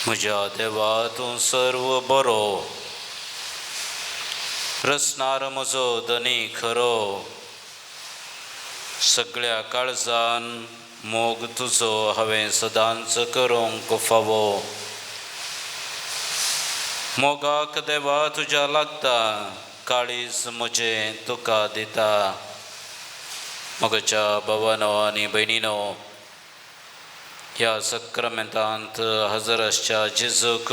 म्हज्या देवा तूं सर्व बरो, रचणार म्हजो धनी खरो. सगळ्या काळजान मोग तुजो हांवें सदांच करूंक फावो. मोगाक देवा तुज्या लागता, काळीज म्हजें तुका दिता. मोगाच्या भावानो आनी भयणीनो, ह्या सक्रामेंतांत हजर आसच्या जेजूक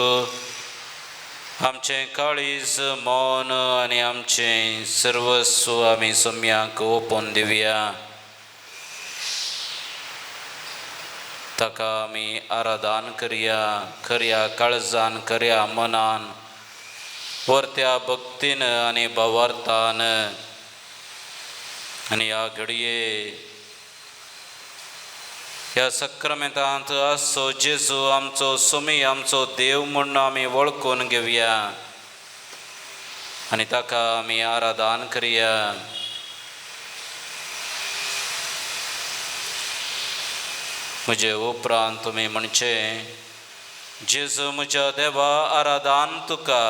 आमचें काळीज, मौन आनी आमचें सर्वस्व आमी सोम्याक ओपून दिवया. ताका आमी आराधन करया, खऱ्या काळजान, खऱ्या मनान, परत्या भक्तीन आनी भावार्थान. आनी ह्या घडये ह्या सक्रामेंतांत आसचो जेजू आमचो सोमी, आमचो देव म्हणून आमी वळखून घेवया आनी ताका आमी आराधन करया. म्हजे उपरांत तुमी म्हणचे, जेजू म्हज्या देवा आराधन तुका.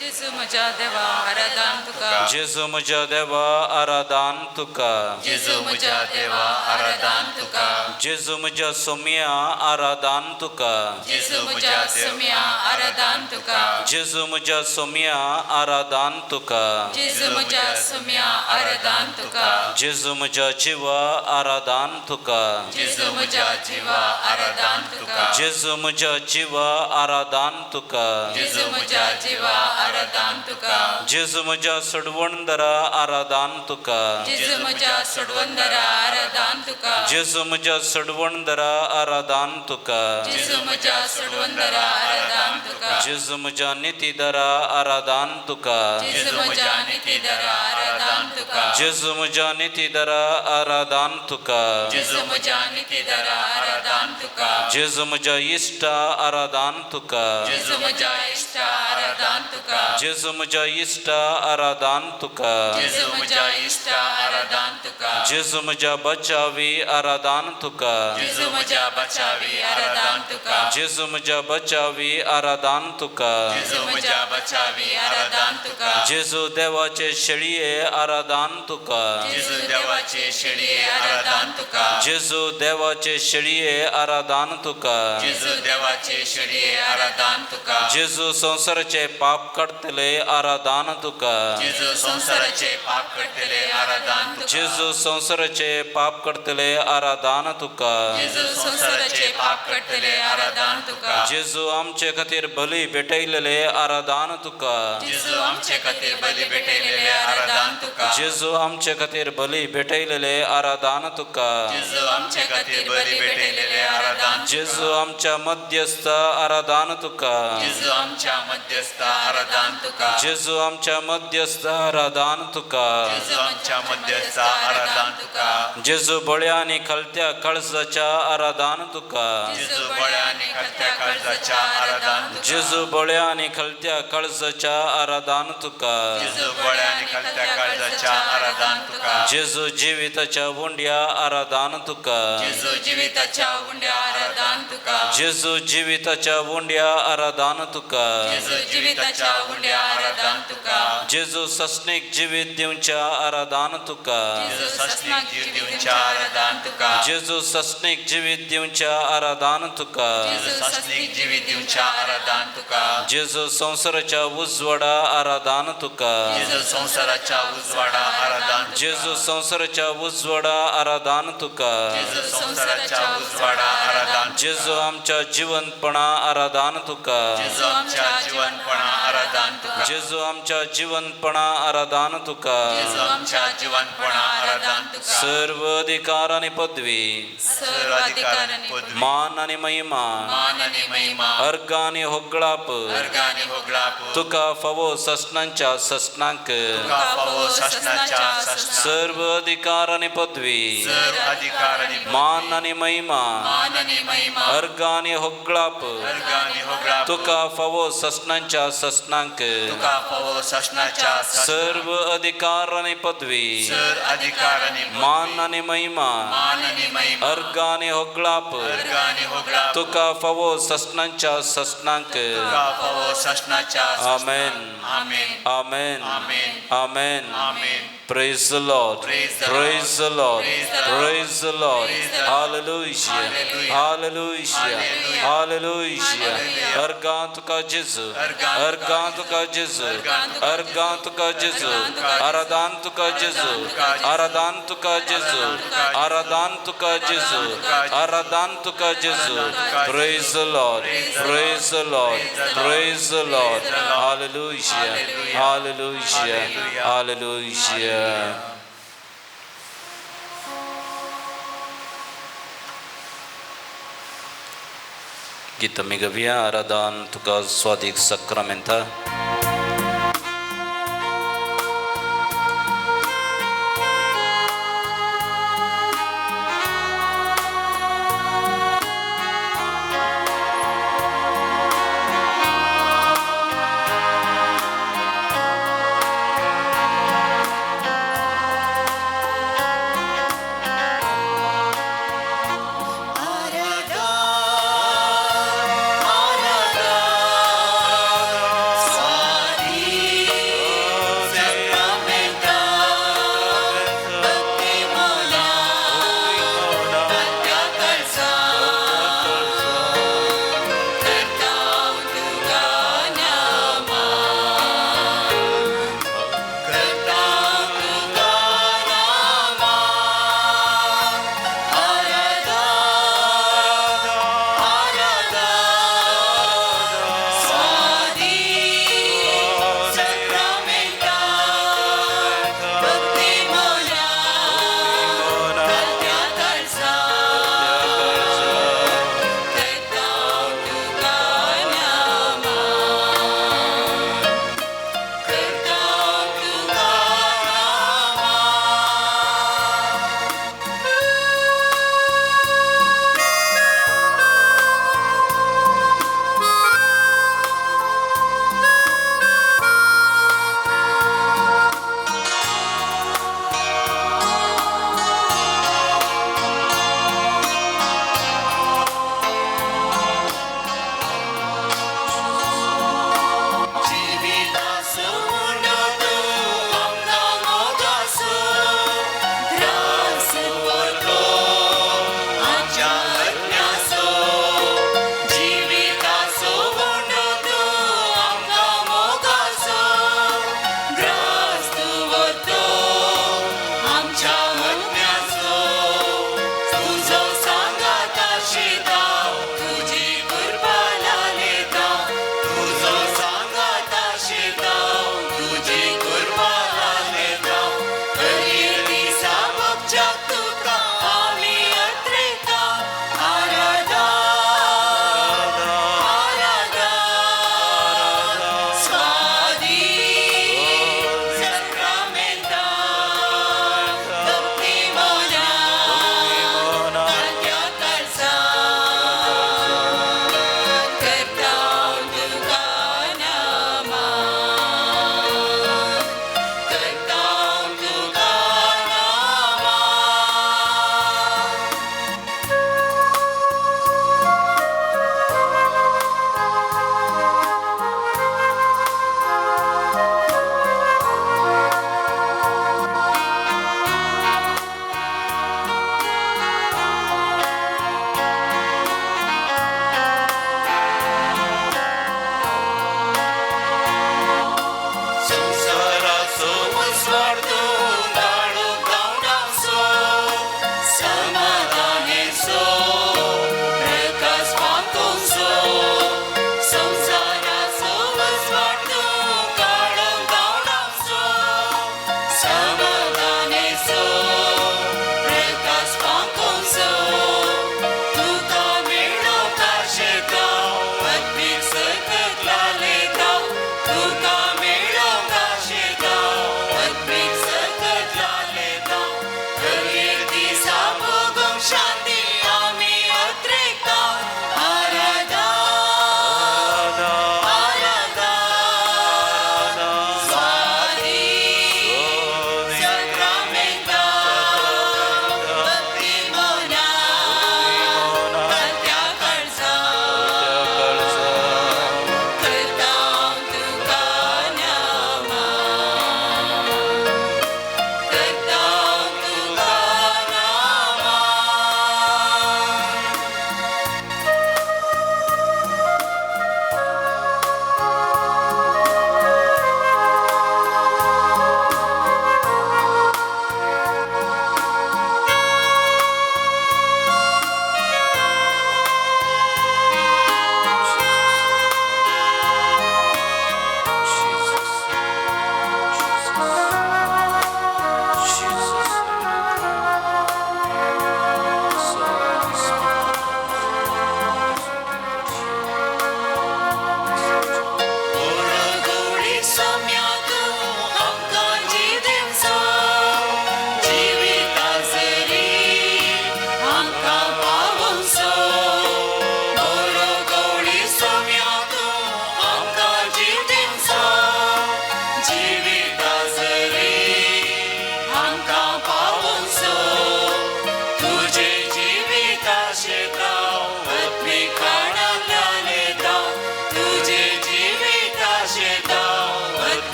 जेजू म्हज्या देवा आराधन तुका. जेजू म्हज्या देवा आराधन तुका. जेजू म्हज्या देवा आराधन तुका. जेजू म्हज्या सोम्या आराधन तुका. जेजू म्हज्या सोम्या आराधन तुका. जेजू म्हज्या सोम्या आराधन तुका. जेजू म्हज्या सोम्या आराधन तुका. जेजू म्हज्या जिवा आराधन तुका. जेजू म्हज्या जिवा आराधन तुका. जेजू म्हज्या जिवा आराधन तुका. जेजू म्हज्या जिवा आराधन तुका. जेजू म्हज्या सडवणदरा आराधन तुका. जेजू म्हज्या सोडवंदरा आराधन तुका. जेजू म्हज्या सडवणदरा आराधन तुका. जेजू म्हज्या सोडवंदरा आराधन तुका. जेजू म्हज्या नितीदरा आराधन तुका. जेजू म्हज्या नितीदरा आराधन तुका. जेजू म्हज्या नितीदरा आराधन तुका. जेजू म्हज्या नितीदरा आराधन तुका. जेजू म्हज्या इश्टा आराधन तुका. जेजू म्हज्या इश्टा आराधन तुका. जेजू म्हज्या इश्टा आराधन तुका. जेजू म्हज्या इश्टा आराधन तुका. जेजू म्हज्या बचावी आराधन तुका. जेजू म्हज्या बचावी आराधन तुका. जेजू म्हज्या बचावी आराधन तुका. जेजू म्हज्या बचावी आराधन तुका. जेजू देवाचे शेळये आराधन तुका. जेजू देवाचे शेळये आराधन तुका. जेजू देवाचे शेळये आराधन तुका. जेजू देवाचे शेळये आराधन तुका. जेजू संसाराचे पाप काडतले आराधन तुका. जेजू संसाराचे पाप करतले आराधन तुका. जेजू संसाराचे पाप करतले आराधन तुका. जेजू संसाराचे पाप करतले आराधन तुका. जेजू आमचे खातीर बली भेटयलेले आराधन तुका. जेजू आमचे खातीर बली भेटयलेले आराधन तुका. जेजू आमचे खातीर बली भेटयलेले आराधन तुका. जेजू आमचे खातीर बली भेटयलेले आराधन. जेजू आमच्या मध्यस्थ आराधन तुका. जेजू आमच्या मध्यस्थ आराधन तुका. जेजू आमच्या मध्यस्थ आराधन तुका. जेजू आमच्या मध्यस्थ आराधन तुका. जेजू बळ्या आनी खलत्या काळजाच्या आराधन तुका. जेजू बळ्या आनी खलत्या काळजाच्या आराधन तुका. जेजू बळ्या आनी खलत्या काळजाच्या आराधन तुका. जेजू बळ्या आनी खलत्या काळजाच्या आराधन तुका. जेजू जिविताच्या वोंड्या आराधन तुका. जेजू जिविताच्या उंड्या आराधन तुका. जेजू जिविताच्या वोंड्या आराधन तुका. जेजू जिविताच्या उंड्या आराधन तुका. जेजू सस्नीक जिवीत दिवच्या आराधन तुका. जेजू सस्नाक जीव दिवच्या आराधन तुका. जेजू सस्नीक जिवीत दिवच्या आराधन तुका. जेजू सस्नीक जीव दिवच्या आराधन तुका. जेजू संसाराच्या उजवाडा आराधन तुका. जेजू संसाराच्या उजवाडा आराधन तुका. जेजू संसाराच्या उजवाडा आराधन तुका. जेजू संसाराच्या उजवाडा आराधन. जेजू आमच्या जीवनपणा आराधन तुका. जेजू आमच्या जीवनपणा आराधन तुका. जेजू आमच्या जीवनपणा आराधन तुका. जेजू आमच्या जीवनपणा आराधन तुका. सर्व अधिकार आणि पदवी, सर्व अधिकार आणि पदवी, मान आणि महिमा, मान आणि महिमा, अर्घ आणि होगळाप अर्घ आणि होगळाप तुका फावो ससनांच्या ससनांक. तुका फावो ससनाच्या ससनांक. सर्व अधिकार आणि पदवी, सर्व अधिकार आणि मान आणि महिमा, मान आणि महिमा, महिमा अर्गानी होगळाप अर्गानी होगळा तुका फावो ससनांच्या ससनांक तुका फावो ससनाच्या सर्व अधिकार आणि पदवी सर अधिकार आणि मान आणि महिमा मान आणि महिमा अर्गानी होगळाप अर्गानी होगळा तुका फावो ससनांच्या ससनांक तुका फावो ससनाच्या आमेन आमेन आमेन आमेन आमेन आमेन Praise the Lord. Praise the Praise the Lord. Praise the Lord. Praise the Lord. Praise the Lord. Hallelujah. Hallelujah. Hallelujah. Hallelujah. Hallelujah. Arganto ka Jesus. Arganto Arganto ka Jesus. Arganto ka Jesus. Aradanto ka Jesus. Aradanto ka Jesus. Aradanto ka Jesus. Aradanto ka Jesus. Praise the Lord. Praise the Lord. Praise the Lord. Hallelujah. Hallelujah. Hallelujah. Kita migavia aradan tuka swadik sakramenta. Sa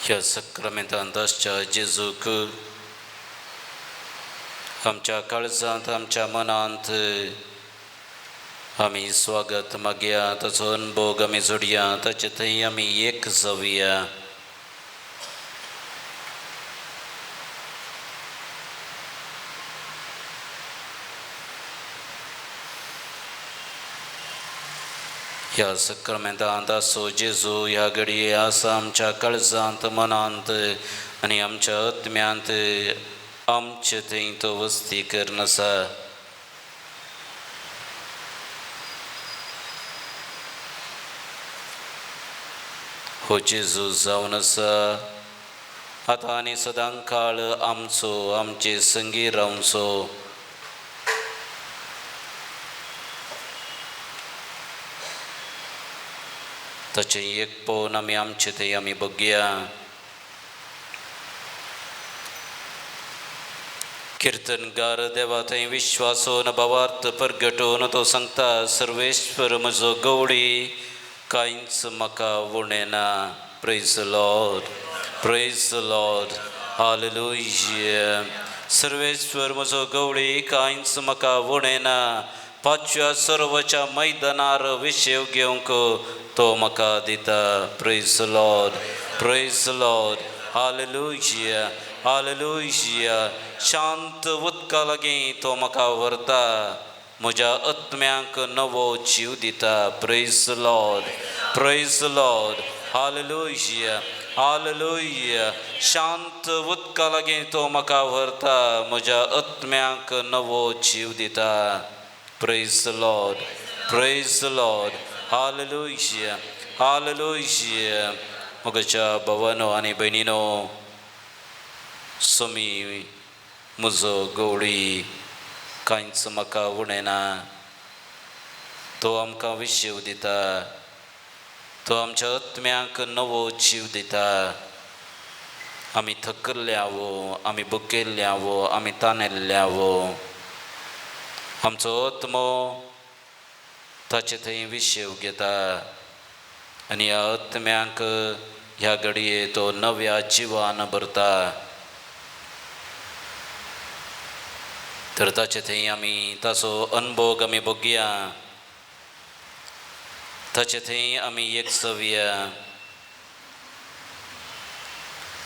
ह्या सक्रमेंतांतच्या जेजूक आमच्या काळजांत आमच्या मनांत आमी स्वागत मागया, ताचो अनुभव आमी जोडया, ताचे थंय आमी एक जावया. ह्या सक्रमेंतांत आसो जेजू ह्या घडये आसा आमच्या काळजांत मनांत आनी आमच्या आत्म्यांत आमचे थंय तो वस्ती करून आसा. हो जेजू जावन आसा आतां आनी सदां काळ आमचो आमचे संगी रावचो. ताचें एकपण आमी आमचे थंय आमी बगया. कीर्तनगार देवा थंय विश्वासून भावार्थ परगटोवन तो सांगता, सर्वेश्वर म्हजो गवळी कांयच म्हाका उणें ना. Praise the Lord, hallelujah. Sarveshwar म्हजो गवळी कांयच म्हाका उणें ना. पांचव्या सर्वाच्या मैदानार विशेव घेवंक तो म्हाका दिता. Praise the Lord, hallelujah, hallelujah. शांत उदका लागीं तो म्हाका व्हरता, म्हज्या आत्म्यांक नवो जीव दिता. Praise the Lord, hallelujah, hallelujah. शांत उदका लागीं तो म्हाका व्हरता, म्हज्या आत्म्यांक नवो जीव दिता. Praise the Lord, hallelujah, hallelujah. म्हज्या भावांनो आनी भयणीनो, सोमी म्हजो गवळी कांयच म्हाका उणें ना. तो आमकां विशेव दिता, तो आमच्या आत्म्यांक नवो जीव दिता. आमी थकल्ल्यावो, आमी बुकेल्ल्यावो, आमी ताणेल्ल्यावो, आमचो आत्मो ताचे थंय विशेव घेता आनी ह्या आत्म्यांक ह्या घडये तो नव्या जिवान भरता. तर ताचे थंय आमी ताचो अनुभव आमी बगया, ताचे थंय आमी एक जावया.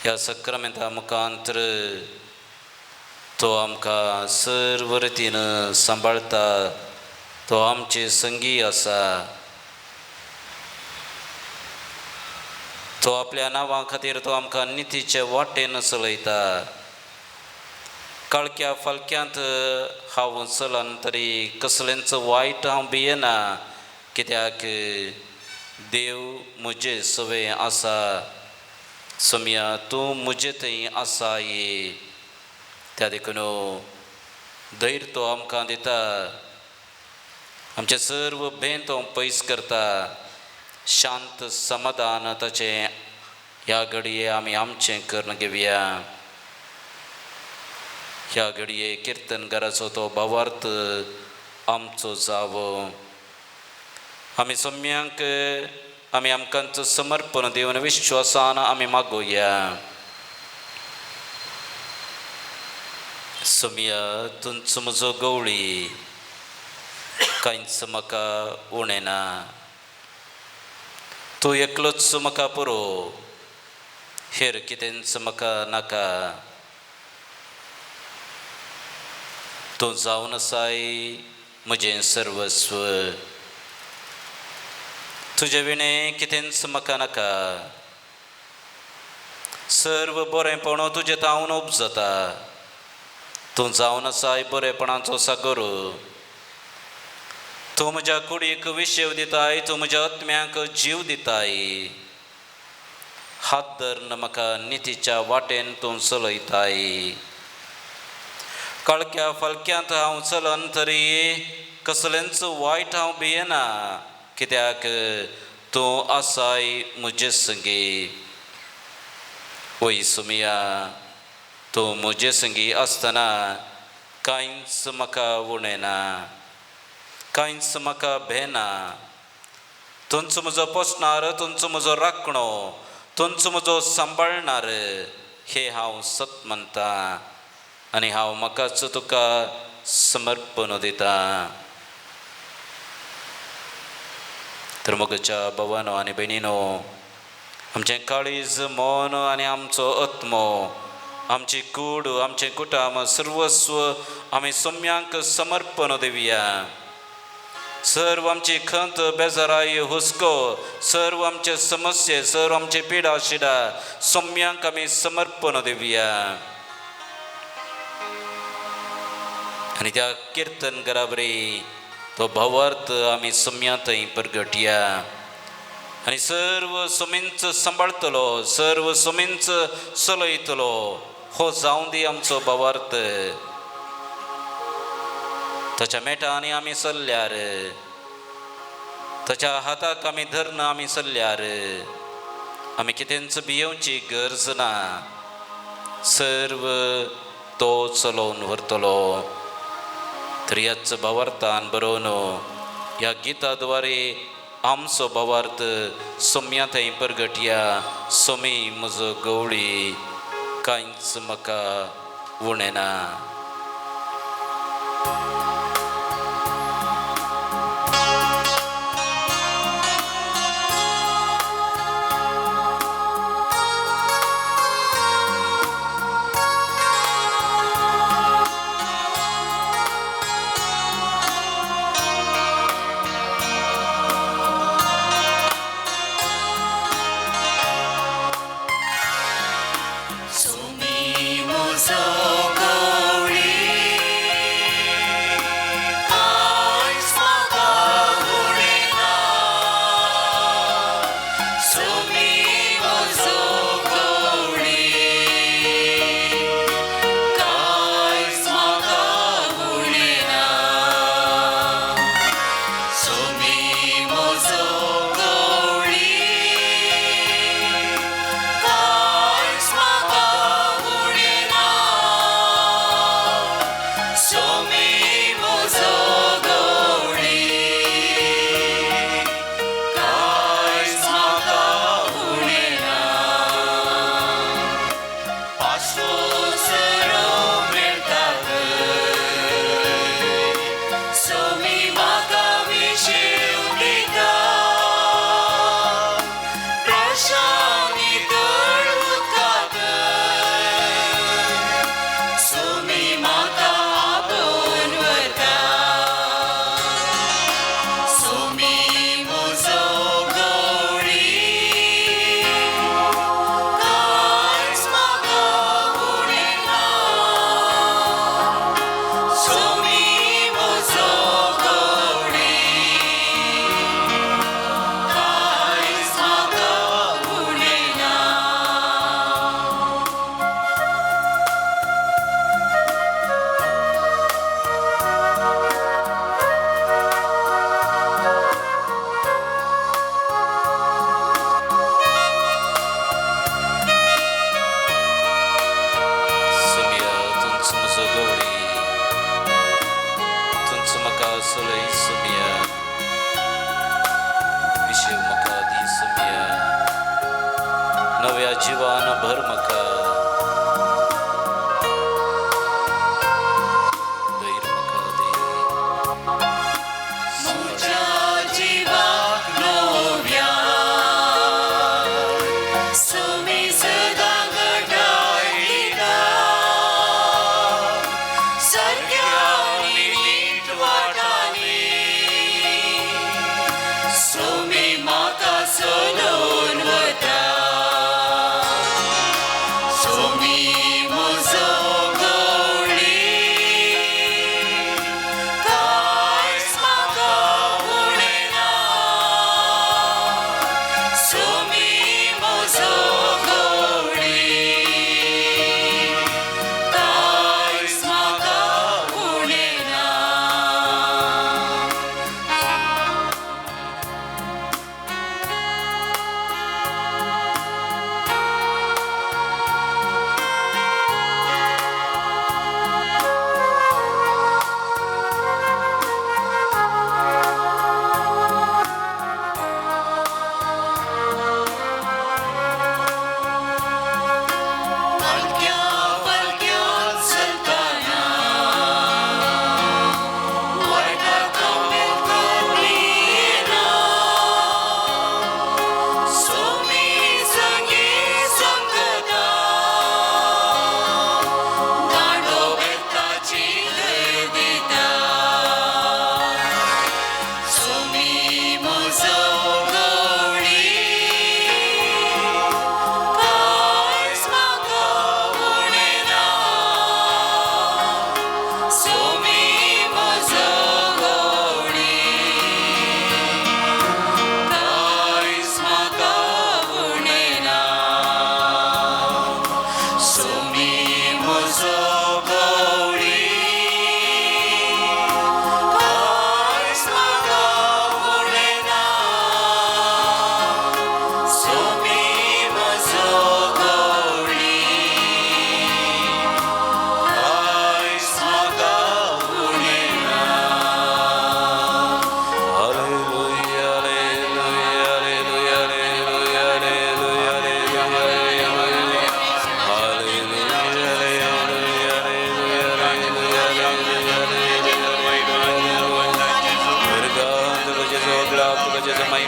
ह्या सक्रमेंता मुखांतर तो आमकां सर्व रितीन सांबाळटा, तो आमचे संगी आसा. तो आपल्या नांवा खातीर तो आमकां नितीचे वाटेन चलयता. काळक्या फालक्यांत हांव चलन तरी कसलेंच वायट हांव भियेना, कित्याक देव म्हजे सवे आसा. सोम्या तूं म्हजे थंय आसा ये, त्या देखून धैर्य तो आमकां दिता. आमचे सर्व भेन तो पयस करता. शांत समाधान ताचें ह्या घडये आमी आमचें करून घेवया. ह्या घडये कीर्तनकाराचो तो भावार्थ आमचो जावो. आमी सोम्यांक आमी आमकांच समर्पण दिवन विश्वासान आमी मागोया. सोम्या तुमचो म्हजो गवळी कांयच म्हाका उणें ना. तूं एकलोच म्हाका पुरो, हेर कितेंच म्हाका नाका. तूं जावन आसाय म्हजें सर्वस्व. तुजे विणें कितेंच म्हाका नाका. सर्व बरेंपण तुजें तावन उपजता. तूं जावन आसाय बरेपणाचो सागर. तूं म्हज्या कुडीक विशेव दिताय, तूं म्हज्या आत्म्यांक जीव दिताय. हात धरून म्हाका नितीच्या वाटेन तूं चलयताय. काळक्या फालक्यांत हांव चलन तरी कसलेंच वायट हांव भियेना, कित्याक तूं आसाय म्हजे संगी. वय सोम्या, तूं म्हजे संगी आसतना कांयच म्हाका उणें ना, कांयच म्हाका भेना. तुमचो म्हजो पोसणार, तुमचो म्हजो राखणो, तुमचो म्हजो सांबाळणार हे हांव सत म्हणटा आनी हांव म्हाकाच तुका समर्पण दिता. तर मोगच्या भावानो आनी भयणीनो, आमचें काळीज मन आनी आमचो आत्मो, आमची कूड, आमचें कुटुंब, सर्वस्व आमी सोम्यांक समर्पण दिवया. सर्व आमची खंत, बेजाराय, हुस्को, सर्व आमचे समस्ये, सर्व आमचे पिडा शिडा सोम्यांक आमी समर्पण दिवया. आनी त्या किर्तन घराबरी तो भावार्थ आमी सोम्या थंय परगटया. आनी सर्व सोमींच सांबाळतलो, सर्व सोमींच चलयतलो हो जावं दी आमचो भावार्थ. ताच्या मेटांनी आमी चल्ल्यार, ताच्या हाताक आमी धरून आमी चल्ल्यार आमी कितेंच भियेवची गरज ना. सर्व तो चलोवन व्हरतलो. तर ह्याच भावार्थान बरोवन ह्या गिताद्वारे आमचो भावार्थ सोम्या थंय परगटया. सोमी म्हजो गवळी, कांयच म्हाका उणें ना. सोमी म्हजो गवळी,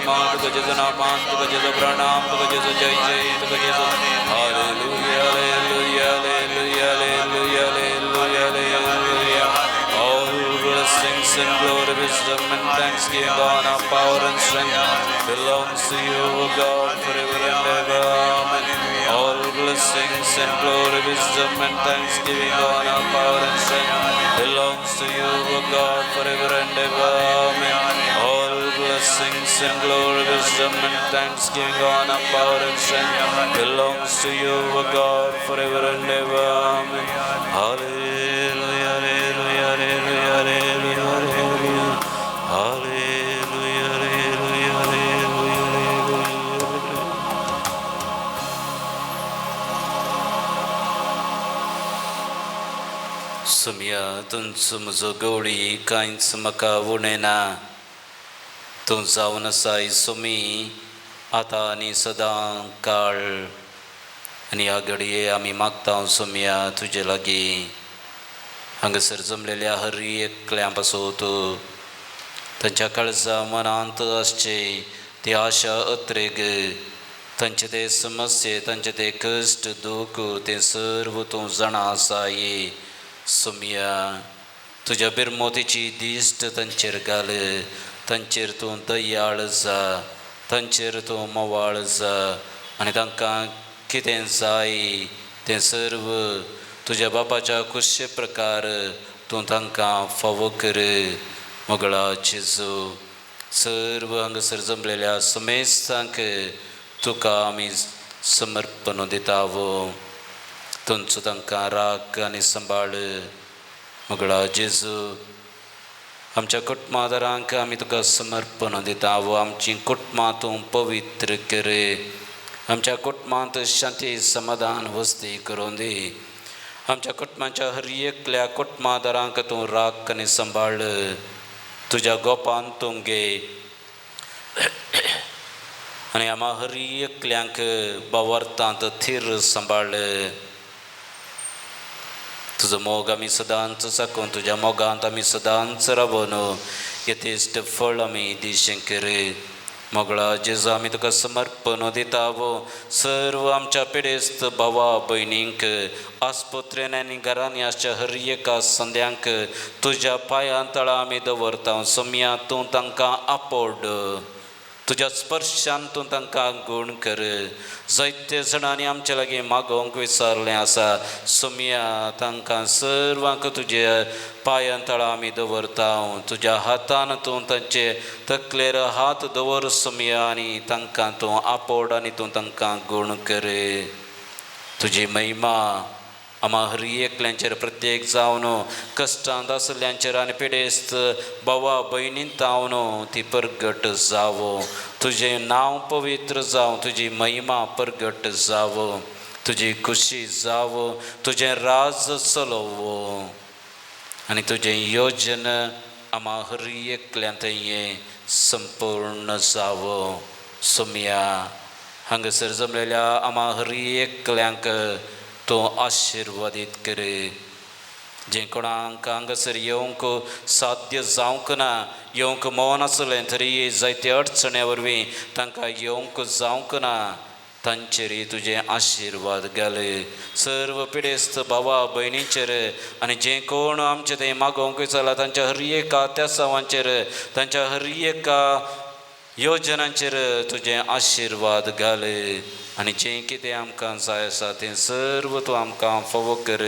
महिमा तुका जेजू नामान तुका जेजू प्रणाम तुका जेजू जय जय तुका जेजू hallelujah hallelujah hallelujah hallelujah hallelujah hallelujah all blessings and glory wisdom and thanksgiving honor power and strength belongs to you O God forever and ever amen all blessings and glory wisdom and thanksgiving honor power and strength belongs to you O God forever and ever amen all blessings and glory wisdom and thanksgiving honor power and strength belongs to you O God forever and ever amen hallelujah hallelujah hallelujah hallelujah hallelujah hallelujah hallelujah hallelujah Sumya tunsumzo goli kain smaka vunena tun zauna sai sumi आता आणि सदा काळ आणि या घडये आम्ही मागता सुम्या तुझे लागी हांगसर जमलेल्या हर एकल्यापासून तू तांच्या काळजा मनांत आसचे ती आशा अत्रेग तांचे ते समस्ये तांचे ते कश्ट दूख ते सर्व तूं जाणा आसाये सुम्या तुझ्या बिरमोतीची दिश्ट तांचेर घाल तांचेर तूं दयाळ जा तांचेर तूं मोवाळ जा आनी तांकां कितें जाय तें सर्व तुज्या बापाच्या खुशे प्रकार तूं तांकां फावो कर मोगळा जेजू सर्व हांगसर जमलेल्या समेस्तांक तुका आमी समर्पण दितावो तुमचो तांकां राख आनी सांबाळ मोगळा जेजू आमच्या कुटुंबादारांक आमी तुका समर्पण दितावो आमची कुटुंबां तूं पवित्र कर आमच्या कुटुंबांत शांती समाधान वस्ती करून दी आमच्या कुटुंबाच्या हर एकल्या कुटुंबादारांक तूं राख आनी सांबाळ तुज्या गोपान तूं घे आनी आम्हा हर एकल्यांक बावर्तांत थीर सांबाळ तुजो मोग आमी सदांच साकून तुज्या मोगांत आमी सदांच राबून यथेश्ट फळ आमी दिशें कर मोगळा जेजू आमी तुका समर्पण दितावो सर्व आमच्या पिडेस्त भावा भयणींक आस्पत्रेन आनी घरांनी आसच्या हर एका संद्यांक तुज्या पांयां तळा आमी दवरता सोम्या तूं तांकां आपोड तुज्या स्पर्शान तूं तांकां गूण कर जायते जाणांनी आमचे लागीं मागोवंक विचारलें आसा सोम्या तांकां सर्वांक तुज्या पांयां तळा आमी दवरता तुज्या हातान तूं तांचे तकलेर हात दवर सोम्या आनी तांकां तूं आपोड आनी तूं तांकां गूण कर तुजी महिमा आम्हा हर एकल्यांचेर प्रत्येक जावन कश्टांत आसल्यांचेर आनी पिडेस्त भावा भयणींत जावन ती परगट जावो तुजें नांव पवित्र जावं तुजी महिमा परगट जावो तुजी खुशी जावो तुजें राज चलोवो आनी तुजें योजन आम्हा हर एकल्यांत हें संपूर्ण जावो सोम्या हांगसर जमलेल्या आम्हा हर एकल्यांक तूं आशिर्वादीत कर जे कोणाक हांगसर येवंक साध्य जावंक ना येवंक मौन आसलें तरी जायते अडचणे वरवीं तांकां येवंक जावंक ना तांचेर तुजें आशिर्वाद घाल सर्व पिडेस्त भावा भयणींचेर आनी जे कोण आमचें तें मागोवंक विचारला तांच्या हर एका त्यासांवांचेर तांच्या हर एका योजनांचेर तुजें आशिर्वाद घाल आनी जें कितें आमकां जाय आसा तें सर्व तूं आमकां फावो कर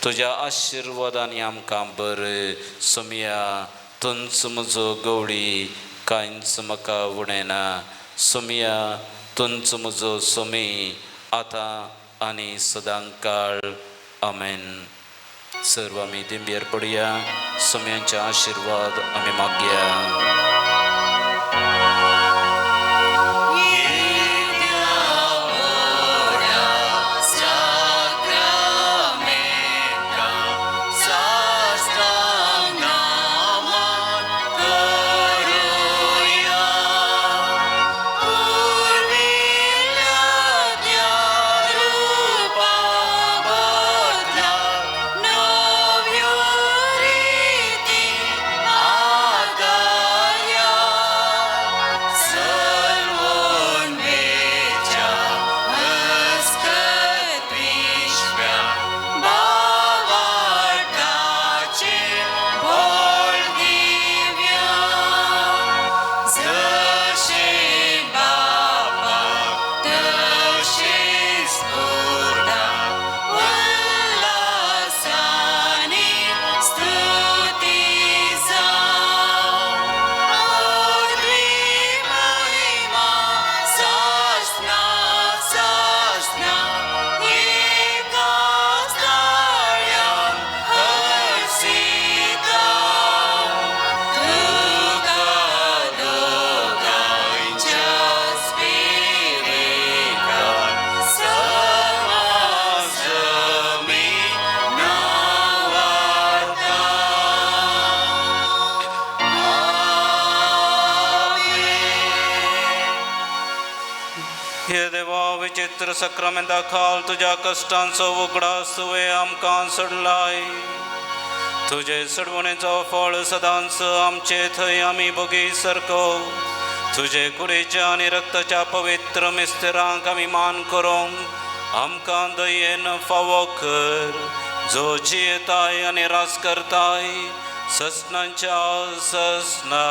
तुज्या आशिर्वादांनी आमकां बर सोम्या तुंच म्हजो गवळी कांयच म्हाका उणेना सोम्या तुंच म्हजो सोमी आतां आनी सदांकाळ आमेन सर्व आमी दिंब्यार पडया सोम्यांचे आशिर्वाद आमी मागया पवित्र सक्रमेंता खाल तुझ्या कष्टांचो उगडास तुवें आमकां सोडलाय. तुझे सोडवणेचो फळ सदांच आमचे थंय आमी भोगी सारको तुझे कुडीच्या आनी रक्ताच्या पवित्र मिस्तेरांक आमी मान करूंक आमकां दयेन फावो कर, जो जियेताय आनी रास करताय ससनांच्या ससना.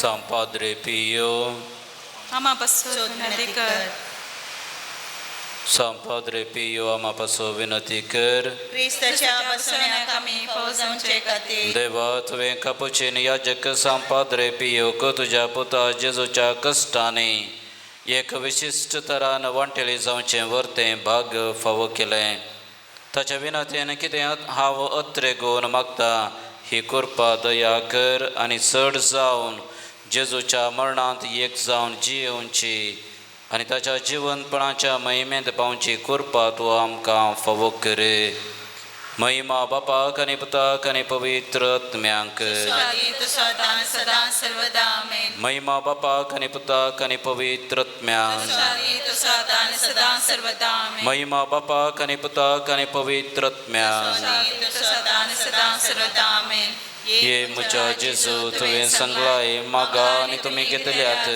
San Padre Pio, ama paso vinati कर. San Padre Pio, ama paso vinati कर. ख्रिस्ताच्या बसवण्या कमी फौजांचे खातीर देवा तुवें कापुचीन याजक San Padre Pio को तुझ्या पुता जेजूच्या कश्टांनी एक विशिश्ट तरान वांटेली जावचें वर्तें भाग फावो केलें. ताच्या विनंतेन कितें हांव अत्रेगोन मागता ही कृपा दया कर आनी चड जावन जेजूच्या मरणांत एक जावन जियोवची आनी ताच्या जिवंतपणाच्या महिमेंत पावची कृपा तूं आमकां फावो कर. महिमा बापाक आनी पुताक आनी पवित्र आत्म्यांक. सदा सर्वदा आमेन. महिमा बापाक आनी पुताक आनी पवित्र आत्म्यांक. सदा सर्वदा आमेन. महिमा बापाक आनी पुताक आनी पवित्र आत्म्यांक. सदा सर्वदा आमेन. ये म्हज्या जेजू तुवें सांगलाय मागा आनी तुमी घेतल्यात,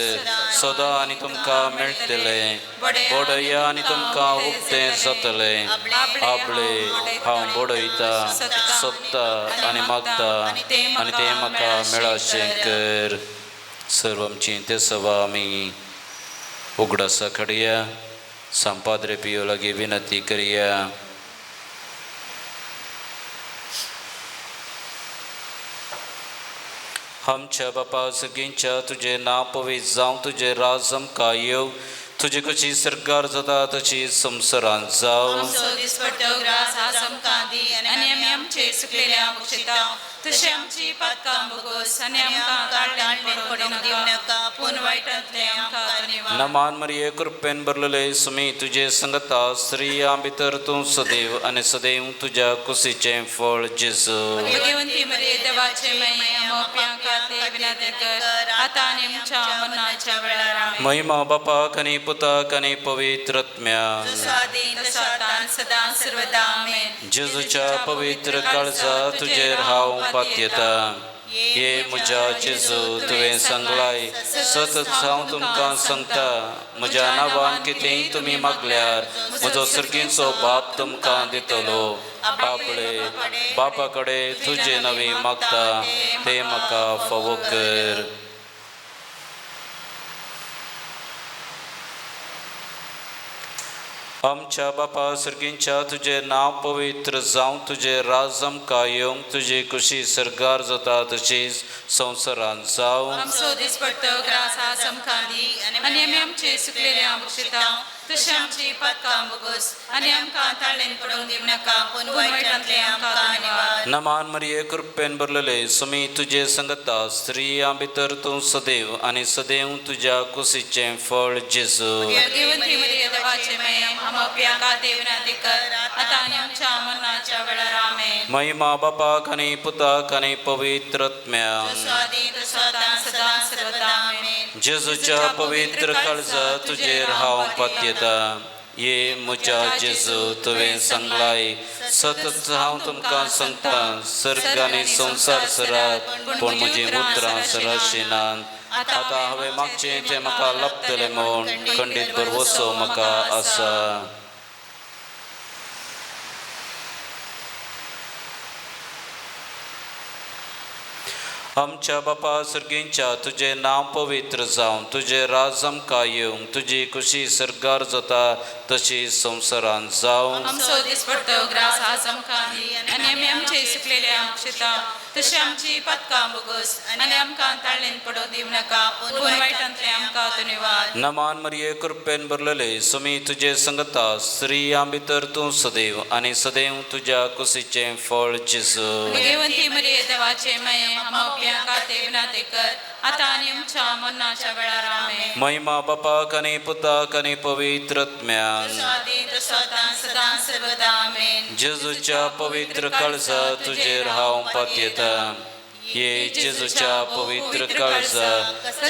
सोदा आनी तुमकां मेळटलें, बडया आनी तुमकां उक्तें जातलें. आपले हांव बडयता, सोदता आनी मागता आनी तें म्हाका मेळाचें कर. सर्व आमची ते सवा आमी उगडासा काडया. San Padre Pio लागीं विनंती करया. आमच्या बापा सगळींच्या तुझे नांव पवित्र जावं, तुझे राज आमकां येवं, तुजी कशी सरकार जाता तशी संवसारांत जावं. आनी आमी आमचे सुकलेल्या बक्षिता तशें आमची पातकां भोगोस आनी आमकां काळजांत पडूंक दिवं नाका, पूण वायटांतले आमकां नमान मरिये कृपेन भरलेले सुमी तुझे संगता स्त्रिया भितर तू सदैव आणि सदैव तुझ्या कुशीचे फळ जेजू. भाग्यवंती मरिये देवाचे माय आमोप्या खाते विनंती कर आता आणि आमच्या मरणाच्या वेळेला आमेन. महिमा बापा कनी पुता कनी पवित्रत्म्या स्वाधीन सातान सदा सर्वदा आमेन. जेजूच्या पवित्र काळजा तुझेर हांव पातयेता. ये म्हज्या जेजू तुवें सांगलाय सतत हांव तुमकां सांगता म्हज्या नांवान कितेंय तुमी मागल्यार म्हजो सर्गीचो बाप तुमकां दितलो. बापडे बापा कडेन तुजे नवी मागता ते म्हाका फावो कर. आमच्या बापा सर्गींच्या तुझे नाव पवित्र जावं तुझे राज आमकां येवंक तुजी खुशी सरगार जाता तशीच संवसारांत जावं. आमचो दिसपट्टो ग्रास आस आमकां दी आनी आमी आमचे सुकलेल्या बक्षिता तशें आमची पातकां बोगोस आनी आमकां ताळेन पडोवंक दिवं नाका पूण वायटांतले आमकां धन्यवाद. नमान मरिये कृपेन भरलेले सुमी तुझे संगता स्त्रिया भितर तूं सदैव आणि सदैव तुझ्या कुशीचे फळ जेजू. भाग्यवंती मरिये देवाचे माय आमोप्या खाते विनंती कर आता आणि आमच्या मरणाच्या वेळेला आमेन. महिमा बापा कनी पुता कनी पवित्रत्म्या स्वाधीन सातान सदा सर्वदा आमेन. जेजूच्या पवित्र काळजा तुझेर हांव पातयेता. ये म्हज्या जेजू तुवें सांगलाय सतत हांव तुमकां सांगता सर्ग आनी संवसार सरात पूण म्हजी मुद्रां सराशिनात. आतां हांवें मागचें तें म्हाका लाभतलें म्हूण खंडीत भरवोसो म्हाका आसा. आमच्या बापा सर्गींच्या तुझे नाव पवित्र जावं तुझे राज आमकां येवंक तुजी खुशी सरगार जाता तशी संवसारांत जावं. आमचो दिसपट्टो ग्रास आस आमकां दी आनी आमी आमचे सुकलेल्या बक्षिता तशें आमची पातकां बोगोस आनी आमकां ताळेन पडोवंक दिवं नाका पूण वायटांतले आमकां धन्यवाद. नमान मरिये कृपेन भरलेले सुमी तुझे संगता स्त्रिया भितर तूं सदैव आणि सदैव तुझ्या कुशीचे फळ जेजू. भाग्यवंती मरिये देवाचे माय आमोप्या खाते विनंती कर आता आणि आमच्या मरणाच्या वेळेला आमेन. महिमा बापा कनी पुता कनी पवित्रत्म्या स्वाधीन सातान सदा सर्वदा आमेन. जेजूच्या पवित्र काळजा तुझेर हांव पातयेता. ये जेजूच्या पवित्र काळजा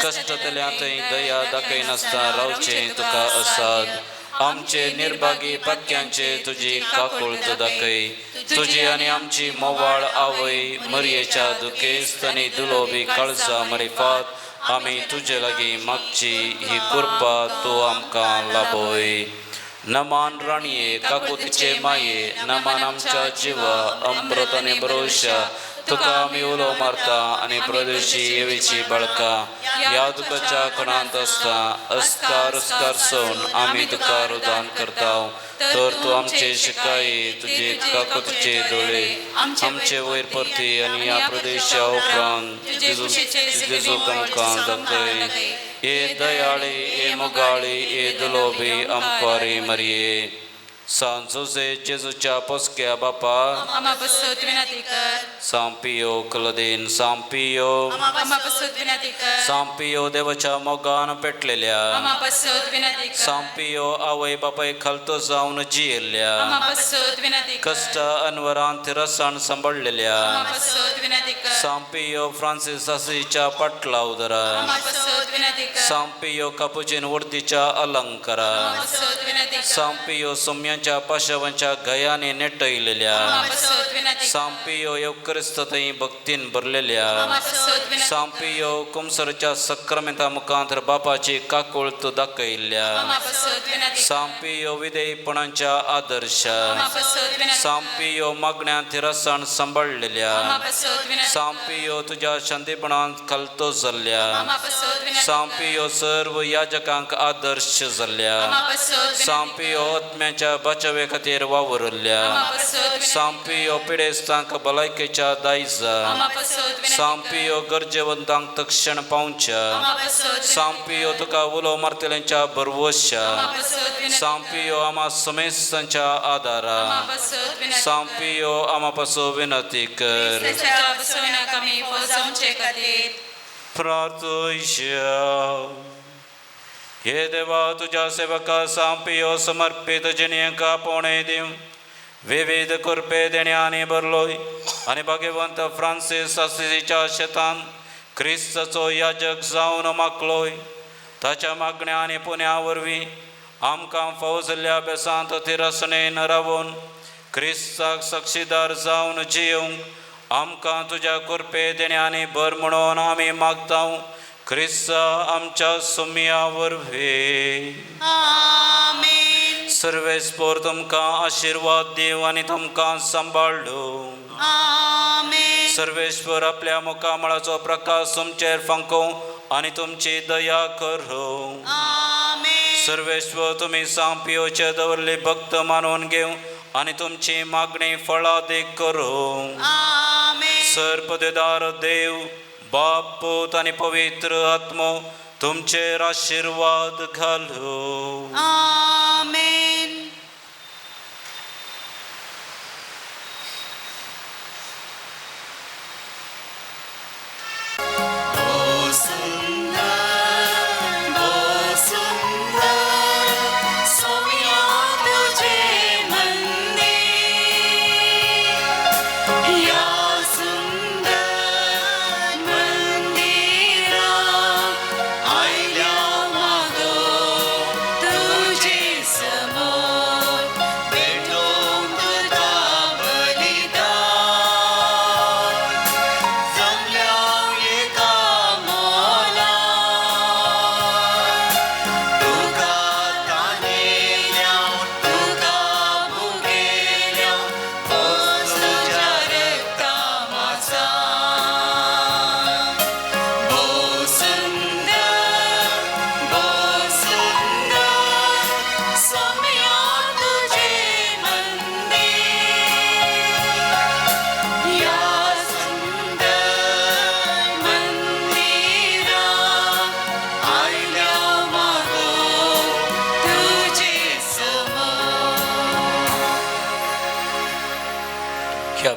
कश्टतल्यांतय दया दाखयनासतना रावचें तुका असाद. आमचे निर्भागी पातक्यांचे तुजी काकुळत दाखय. तुजी आनी आमची मोवाळ आवय मरयेच्या दुखेस्त आनी दुलोबी काळजा मरिफात आमी तुजे लागीं मागची ही कृपा तूं आमकां लाभय. नमान राणये काकुतीचे माये नमान आमच्या जिवा अमृत आनी भरोशा तुका आमी उलो मारता आनी प्रदेशी येवेची बळका ह्या दुखाच्या कणांत आसता अस्कार सोन आमी तुका रुदान करता. तर तूं आमचे शिकाये तुजे काकुतीचे दोळे आमचे वयर परती आनी ह्या प्रदेशा उपरांत जेजू आमकां दाखय. ये दयाळे ये मोगाळे ये दुलोबी आमकारी मरिये. सांजोजे जेजूच्या पोसक्या बापा आमा बसोत विनंती कर सांपियो कलदेन सांपियो आमा बसोत विनंती कर सांपियो देवाच्या मोगान पेटलेल्या आमा बसोत विनंती कर सांपियो आवय बापाय खालतो जावन जियेल्ल्या आमा बसोत विनंती कर कष्ट अनवरांत रसाण सांभाळलेल्या आमा बसोत विनंती कर सांपियो फ्रांसिस असीच्या पाटला उदरा आमा बसोत विनंती कर सांपियो कापुचिन वर्दीच्या अलंकारा आमा बसोत विनंती कर सांपियो सोम्यांच्या पाशवांच्या गयाने नेटयलेल्या आमा बसोत विनंती कर सांपियो येवक्रिस्ततय भक्तीन भरलेल्या आमा बसोत विनंती कर सांपियो कुमसरच्या सक्रामेंता मुखांतर बापाची काकुळत दाखयल्ल्या आमा बसोत विनंती कर सांपियो विधेयपणांच्या आदर्श आमा बसोत विनंती कर सांपियो मागण्यांत रसाण सांभाळलेल्या आमा बसोत विनंती कर सांपियो तुझ्या शांतीपणांत खालतो जाल्ल्या आमा बसोत विनंती कर सांपियो सर्व याजकांक आदर्श जाल्ल्या आमा बसोत विनंती कर सांपियो आत्म्याच्या बचावे खातीर वावरल्या आमा बसोत विनंती कर सांपियो पिडेस्तांक भलायकेच्या दायजा आमा बसोत विनंती कर सांपियो गरजेवंतांक तक्षण पावच्या आमा बसोत विनंती कर सांपियो तुका उलो मारतल्यांच्या भरवोशा आमा बसोत विनंती कर सांपियो आमा समेस्तांच्या आदारा आमा बसोत विनंती कर सांपियो आमा पासो विनंती कर सच्चा बसवना कमी पोचवचे खातीर प्रार्थोशा हे देवा तुझ्या सेवका सांपियो समर्पित जिनियका पोणे देव विविध कृपे देण्याने भरलोय आणि भगवंत फ्रांसीस असिसीच्या शेतान ख्रिस्ताचो याजक जावन मागलोय ताच्या मागण्या आनी पुण्यावरवीं आमकां फौजल्या बेसांत तिरसणेन रावून ख्रिस्ताक साक्षीदार जावन जियोंक आमकां तुज्या कृपे देण्याने भर म्हणून आमी मागतां ख्रिस्त आमच्या सुमिया वरवीं आमेन सर्वेस्पोर तुमकां आशिर्वाद दिव आनी तुमकां सांबाळलो आमेन सर्वेश्वर आपल्या मुखामळाचो प्रकाश तुमचेर फांको आनी तुमची दया करो आमेन सर्वेश्वर तुमी सांपियोचे दवरले भक्त मानून घेव आनी तुमची मागणी फळादीक करो आमेन सर्पदेदार देव बाप पूत आनी पवित्र आत्मो तुमचेर आशिर्वाद घालो आमेन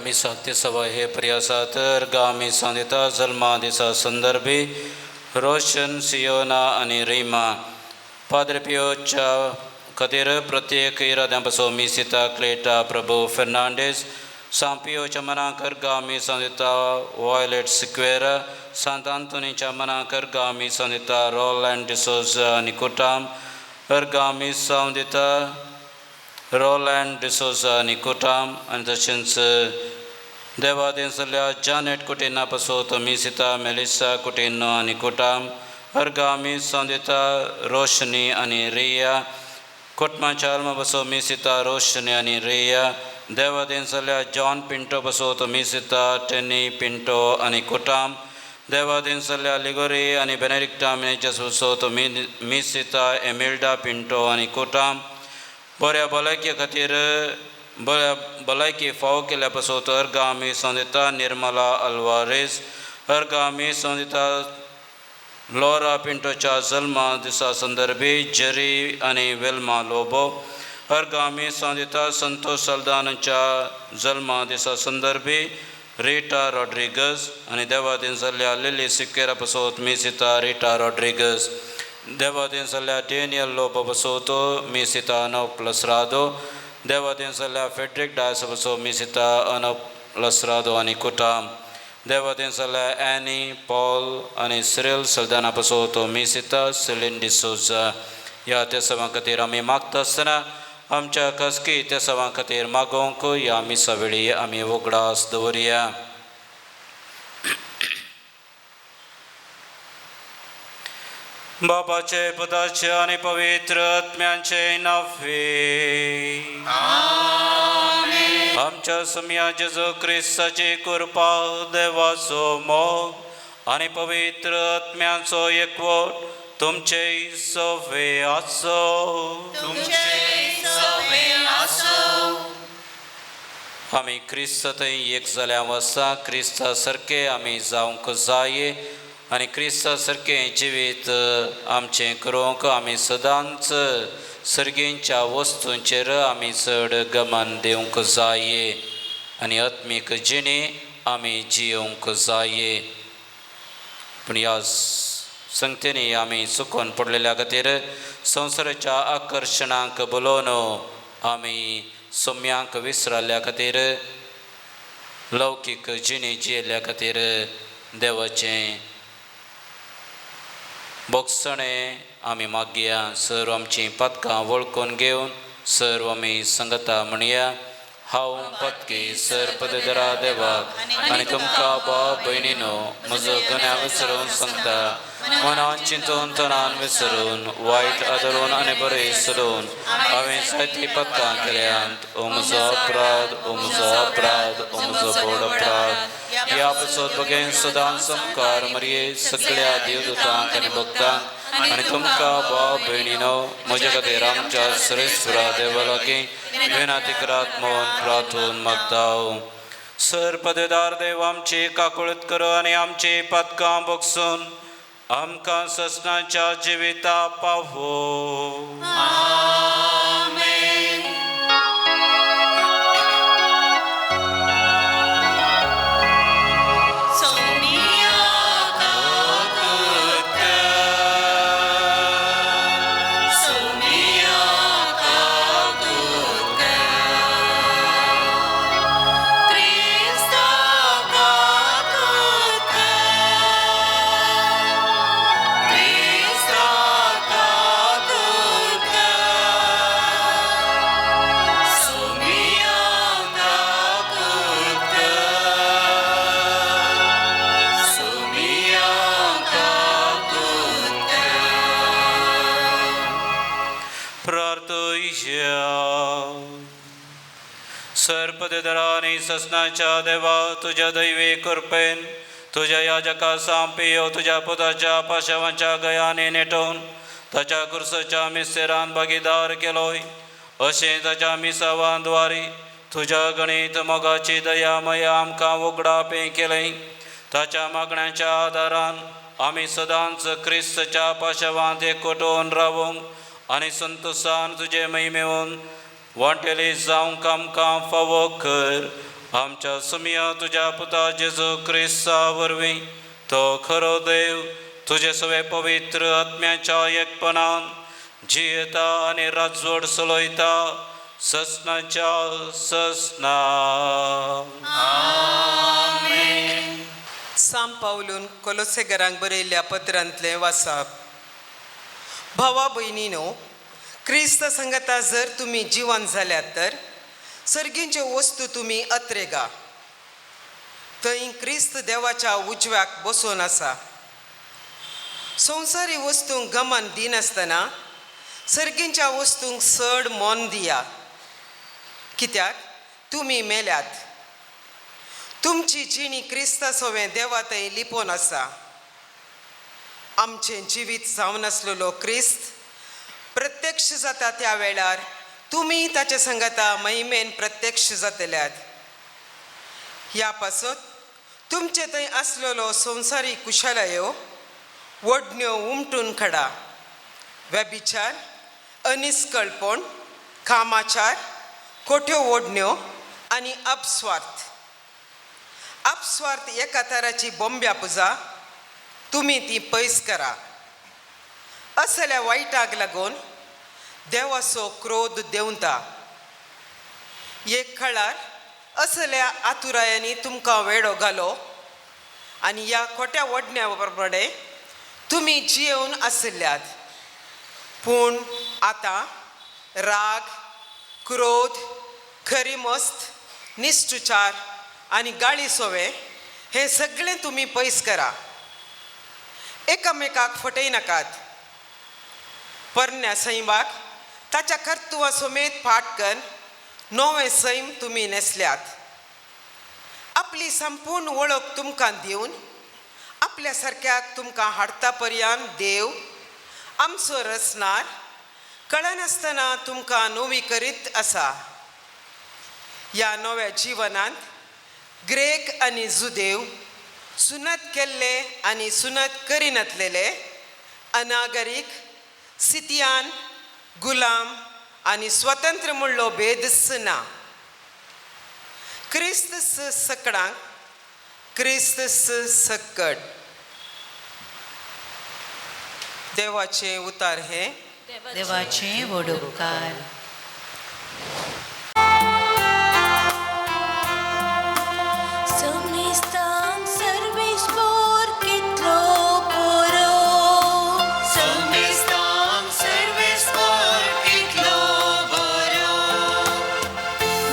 मिसाते सवा हे प्रयासा तर गामी सांदिता जल्मा दिसा संदर्भी रोशन सियोना आणि रीमा पाद्रे पियोच्या खातीर प्रत्येक इराद्यांपासून मिसिता क्लेटा प्रभू फेर्नांडीस सांपियोच्या मनाकर गामी सांदिता वॉयलेट सिक्वेरा सांत आंतोनीच्या मनाकर गामी सांदिता रोलँड डिसोजा आणि कुटाम गामी सांदिता रोलँड डिसोजा आणि कुटाम आणि तशेंच देवादीन जाल्ल्या जानेट कुटिना पासोत मिसिता मेलिसा कुटिनो आनी कुटाम अर्गामी सांदिता रोशनी आनी रिया कुटमाच्या आल्मा पासो मिसिता रोशनी आनी रिया देवादीन जाल्ल्या जॉन पिंटो पासोत मिसिता टेनी पिंटो आनी कुटाम देवादीन जाल्ल्या लिगोरी आनी बेनेडिक्टा मिनेचस पासोत मिसिता एमिल्डा पिंटो आनी कुटाम बऱ्या भलायके खातीर भलायकी फाव केल्या पासोत अर्गामी सांदिता निर्मला अल्वारेस अर्गामी सांदिता लॉरा पिंटोच्या जल्मा दिसा संदर्भी जेरी आनी वेल्मा लोबो अर्गामी सांदिता संतोष सल्दानाच्या जल्मा दिसा संदर्भी रिटा रॉड्रिगस आनी देवादीन जाल्ल्या लिली सिक्वेरा पासोत मिसिता रिटा रॉड्रिगस देवादीन जाल्ल्या डेनियल लोबो पासोत मिसिता अनोक लसरादो देवादीन जाल्ल्या फेड्रिक डायस पासोत मिसिता अनोक लसरादो आनी कुटाम देवादीन जाल्ल्या एनी पॉल आनी सिरिल सल्दाना पासोत मिसिता सिलिन डिसोजा ह्या त्या सवां खातीर आमी मागता आसतना आमच्या खासगी त्या सवां खातीर मागोवंक ह्या मिसा वेळी आमी वगडास दवरया. बापाचे पुताचे आनी पवित्र आत्म्याचे नावे आमच्या सुमिया जेजू क्रिस्ताची कृपा देवाचो मोग आनी पवित्र आत्म्याचो एकवट तुमचे सवे आसो. आमी क्रिस्त थंय एक जाल्या वसा क्रिस्ता सारके आमी जावंक जाय आनी क्रिस्ता सारकें जिवीत आमचें करूंक आमी सदांच सर्गेंच्या वस्तूंचेर आमी चड गमन दिवंक जाय आनी आत्मीक जिणे आमी जियोंक जाय. पूण ह्या संगतेनी आमी चुकोवन पडलेल्या खातीर संवसाराच्या आकर्शणांक बोलोवन आमी सोम्यांक विसरल्ल्या खातीर लौकीक जिणी जियेल्ल्या खातीर देवाचें बोगसणें आमी मागया. सर्व आमचीं पदकां वळखून घेवन सर्व आमी संगता म्हणया. हांव पदकी सर पदरा देवाक आनी तुमकां भाव भयणीनो म्हजो गण्या विसरून सांगता. मनान चिंतून तनान विसरून वायट आदरून आनी बरें सोडून हांवें जायतीं पदकां केल्यांत. ओ म्हजो अपराध, ओ म्हजो अपराध, ओ म्हजो व्हड अपराध. ह्या पासत बगेन सदां संस्कार मरये सगळ्या देवदूतांक आनी भक्तांक आनी तुमकां भाव भयणीनो म्हजे खातीर आमच्या सरेस्वरा देवा लागीं विनंती करात म्हणून प्रार्थून मागता. सर पदवेदार देव आमची काकुळत करो आनी आमची पदकां बोगसून आमकां ससनाच्या जिविता पावो. सर्पदेदरानी ससनाच्या देवा तुझ्या दैवी कृपेन तुझ्या याजका सांपियो तुझ्या पुताच्या पाशवांच्या गयाने नेटोवन ताच्या कुर्साच्या मिसेरान भागीदार केलोय. अशें ताच्या मिसावांद्वारी तुझ्या गणित मोगाची दयामय आमकां उगडापें केलें. ताच्या मागण्यांच्या आदारान आमी सदांच क्रिस्ताच्या पाशवांत एकवटून रावूंक आनी संतोशान तुजे महिमेवन वांटेली जावंक आमकां फावो कर. आमच्या सुमिया तुज्या पुता जेजू क्रिस्ता वरवीं तो खरो देव तुजे सवे पवित्र आत्म्याच्या एकपणान जियेता आनी राजवड चलयता ससनाच्या ससना. साम पावलून कोलोसेगरांक बरयल्ल्या पत्रांतलें वाचप. भावा भयणीनो, क्रिस्त संगता जर तुमी जिवंत जाल्यात तर सर्गींच्यो वस्तू तुमी अत्रेगा. थंय क्रिस्त देवाच्या उजव्याक बसून आसा. संवसारी वस्तूंक गमन दिनासतना सर्गींच्या वस्तूंक चड मोन दिया, कित्याक तुमी मेल्यात. तुमची जिणी क्रिस्ता सोवें देवा थंय लिपोवन आसा. आमचें जिवीत जावन आसलेलो क्रिस्त प्रत्यक्ष जाता त्या वेळार तुमी ताच्या संगता महिमेन प्रत्यक्ष जातल्यात. ह्या पासत तुमचे थंय आसलेलो संवसारी कुशलायो वडण्यो उमटून काडा. व्यभिचार, अनिस्कळपण, कामाचार, खोट्यो ओडण्यो आनी अपस्वार्थ. अपस्वार्थ एका तराची बोंब्या पुजा, तुमी ती पयस करा. असल्या वायटाक लागून देवाचो क्रोध देंवता. एक काळार असल्या आतुरायांनी तुमकां वेडो घालो आनी ह्या खोट्या वडण्या प्रमाणे तुमी जियेवन आसल्यात. पूण आतां राग, क्रोध, खरी मस्त, निश्चुचार आनी गाळी सोवे हे सगळें तुमी पयस करा. एकामेकाक फटयनाकात. परण्या सैमाक ताच्या कर्तुवा समेत फाटकन नवे सैम तुमी नेसल्यात. आपली संपूर्ण वळख तुमकां दिवन आपल्या सारक्याक तुमकां हाडटा पर्यंत देव आमचो रचणार कळनासतना तुमकां नवी करीत आसा. ह्या नव्या जिवनांत ग्रेक आनी जुदेव, सुनत केल्ले आनी सुनत करिनातलेले, अनागरीक, सितियान, गुलाम आनी स्वतंत्र म्हणलो भेदच ना. क्रिस्त सकडांक, क्रिस्त सकट. देवाचे उतार हे देवाचे व्हड उपकार. Somnistan servisbor kitlo poro. Somnistan servisbor kitlo boro.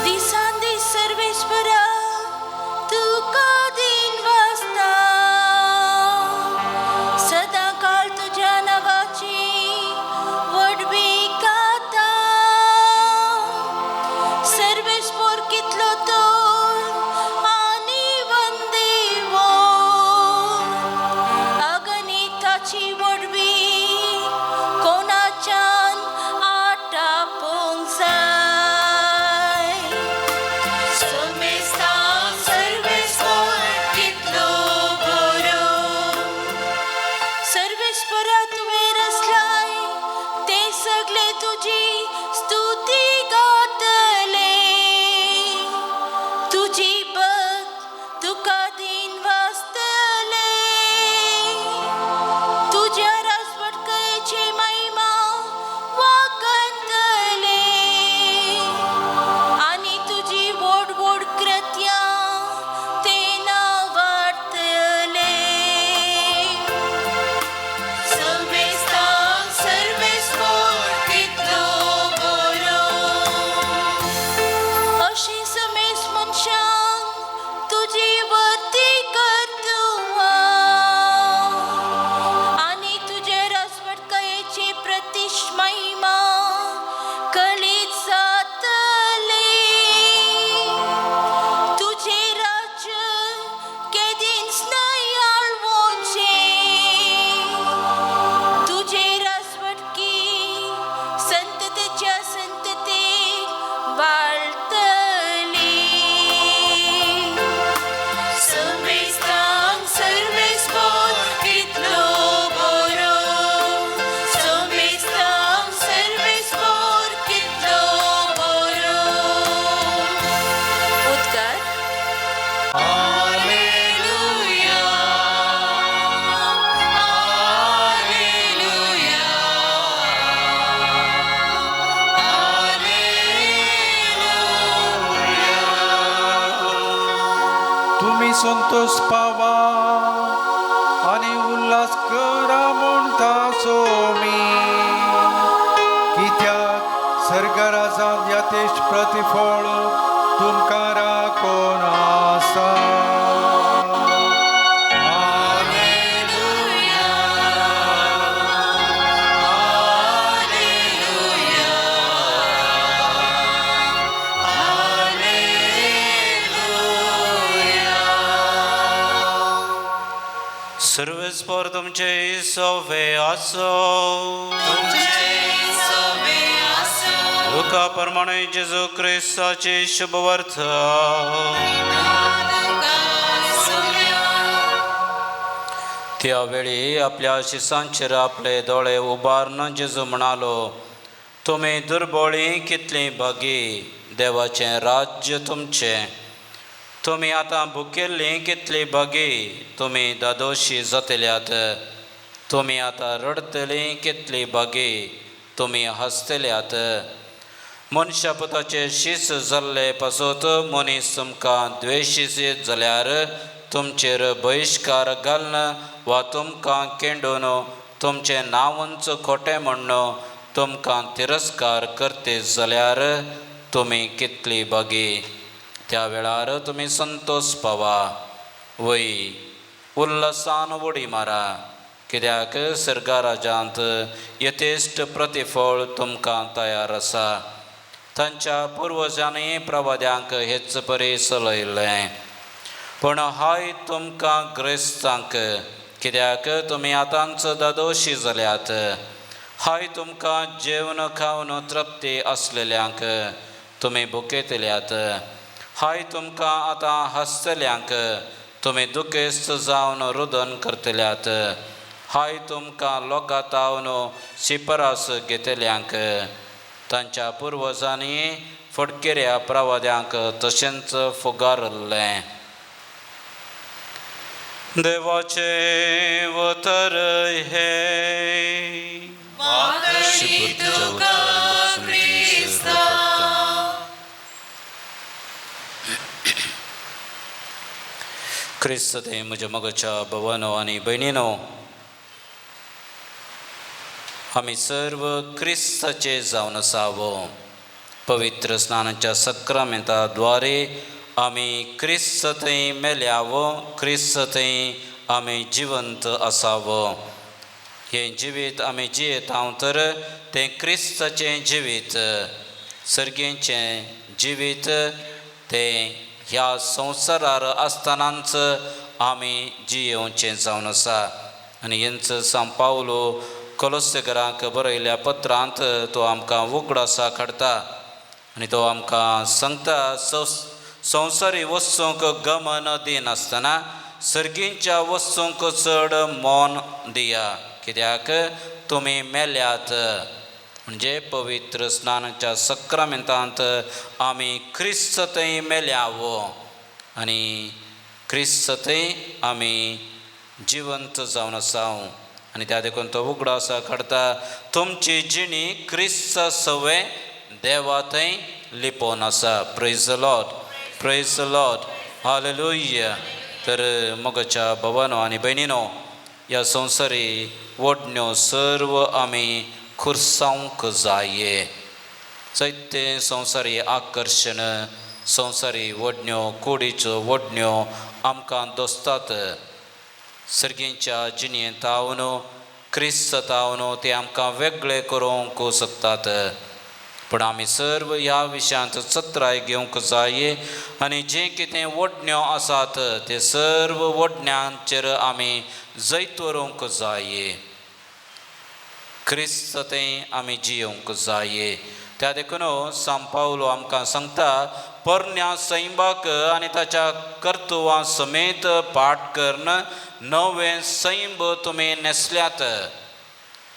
Disan dis servisbora तुका दिन वाजता. सदा काळ तुझ्या नावाची वडवी गाता. सर्वेस्पोर कितलो तोर आनी वंदेवो. अगणिताची वडवी कोणाच्यान आटापोंक जाय. Somnistan servisbor kitlo boro. सर्वेस्परा तुवें रचलाय ते सगळे तुजी स्तुती गातले. तुजी भक्त तुका दिन वाजतले. तुज्या राजवटकायेची महिमा वाखतले. आनी तुजी व्हड व्हड कृत्यां ते नावाडतले. Somnistan servisbor kitlo boro. अशी समेस मनशांक तुजी वर्ती करतुवा. आनी तुजे राजवटकायेची प्रतिश महिमा कळीत जातली. तुझे राज्य केदींच नाही आळवोचे. तुझे राजवटकी संततेच्या संततेक वाळतली. Somnistan servisbor kitlo boro. Somnistan servisbor kitlo boro. उद्गार Alleluia. Alleluia. तुम्ही संतोष पावा आणि उल्हास करा म्हणता सोमी. कित्याक सर्गराजांत यथेश्ट प्रतिफळ तुमकां राखोन आसा. सर्वेस्पर तुमचे सवे आसो. लुका प्रमाणे जेजू ख्रिस्ताचे शुभवर्थ. त्यावेळी आपल्या शिसांचेर आपले दोळे उबारून जेजू म्हणालो, तुम्ही दुर्बळी कितली भागी, देवाचें राज्य तुमचें. तुम्ही आतां भुकेल्लीं कितली भागी, तुम्ही दादोशी जातल्यात. तुम्ही आतां रडतलीं कितली भागी, तुम्ही हसतल्यात. मनशा पुताचे शीस जाल्ले पासून मनीस तुमकां द्वेशीत जाल्यार तुमचेर बहिश्कार घालन वा तुमकां केंडून तुमचें नांवांच खोटें म्हणून तुमकां तिरस्कार करते जाल्यार तुम्ही कितली भागी. त्या वेळार तुम्ही संतोष पावा, वय उल्हासान उडी मारा. कित्याक सर्गाराजांत यथेश्ट प्रतिफळ तुमकां तयार आसा. तांच्या पुर्वजांनी प्रवाद्यांक हेच परी चलयलें. पूण हाय तुमकां ग्रेस्तांक, कित्याक तुमी आतांच दादोशी जाल्यात. हाय तुमकां जेवण खावन तृप्ती आसलेल्यांक, तुमी भुकेतल्यात. हाय तुमकां आतां हसतल्यांक, तुमी दुखेस्त जावन रुदन करतल्यात. हाय तुमकां लोकातावन शिपरास घेतल्यांक. तांच्या पुर्वजांनी फटकेऱ्या प्रवाद्यांक तशेंच फुगारल्लें. देवाचे वतर हे ख्रिस्त ते म्हज्या मोगाच्या भावानो आनी भयणीनो, आमी सर्व क्रिस्ताचे जावन आसावो. पवित्र स्नानाच्या सक्रामेंताद्वारे आमी क्रिस्त थंय मेल्यावो, क्रिस्त थंय आमी जिवंत आसावो. हें जिवीत आमी जियेता तर तें क्रिस्ताचें जिवीत, सर्गेचें जिवीत तें ह्या संवसारार आसतनाच आमी जियोवचें जावन आसा. आनी हेंच सांत पावलो कोलोसेकरांक बरयल्या पत्रांत तो आमकां उगडासा काडटा आनी तो आमकां सांगता, संवसारी वस्तूंक गमन दिनासतना सर्गींच्या वस्तूंक चड मोन दिया, कित्याक तुमी मेल्यात. म्हणजे पवित्र स्नानाच्या सक्रामेंतांत आमी क्रिस्त थंय मेल्यावो आनी क्रिस्त थंय आमी जिवंत जावन आसाव. आनी त्या देखून तो उगडासा काडटा, तुमची जिणी क्रिस्त सवे देवा थंय लिपोवन आसा. Praise the Lord, praise the Lord, hallelujah. तर मोगाच्या भावानो आनी भयणीनो, ह्या संवसारी ओडण्यो सर्व आमी खुरसावंक जाये. जायते संवसारी आकर्शण, संवसारी ओडण्यो, कुडीच्यो ओडण्यो आमकां दोसतात. सर्गेच्या जिणेंत आवन क्रिस्त आवन ते आमकां वेगळे करूंक सोदतात. पूण आमी सर्व ह्या विशयांत चत्राय घेवंक जाये आनी जें कितें ओडण्यो आसात ते सर्व ओडण्यांचेर आमी जैत व्हरूंक जाये. क्रिस्त थंय आमी जियोवंक जाये. त्या देखून सांत पावलो आमकां सांगता, पोरण्या सैंबाक आनी ताच्या कर्तुवां समेत पाठ करून नवें सैंब तुमी नेसल्यात.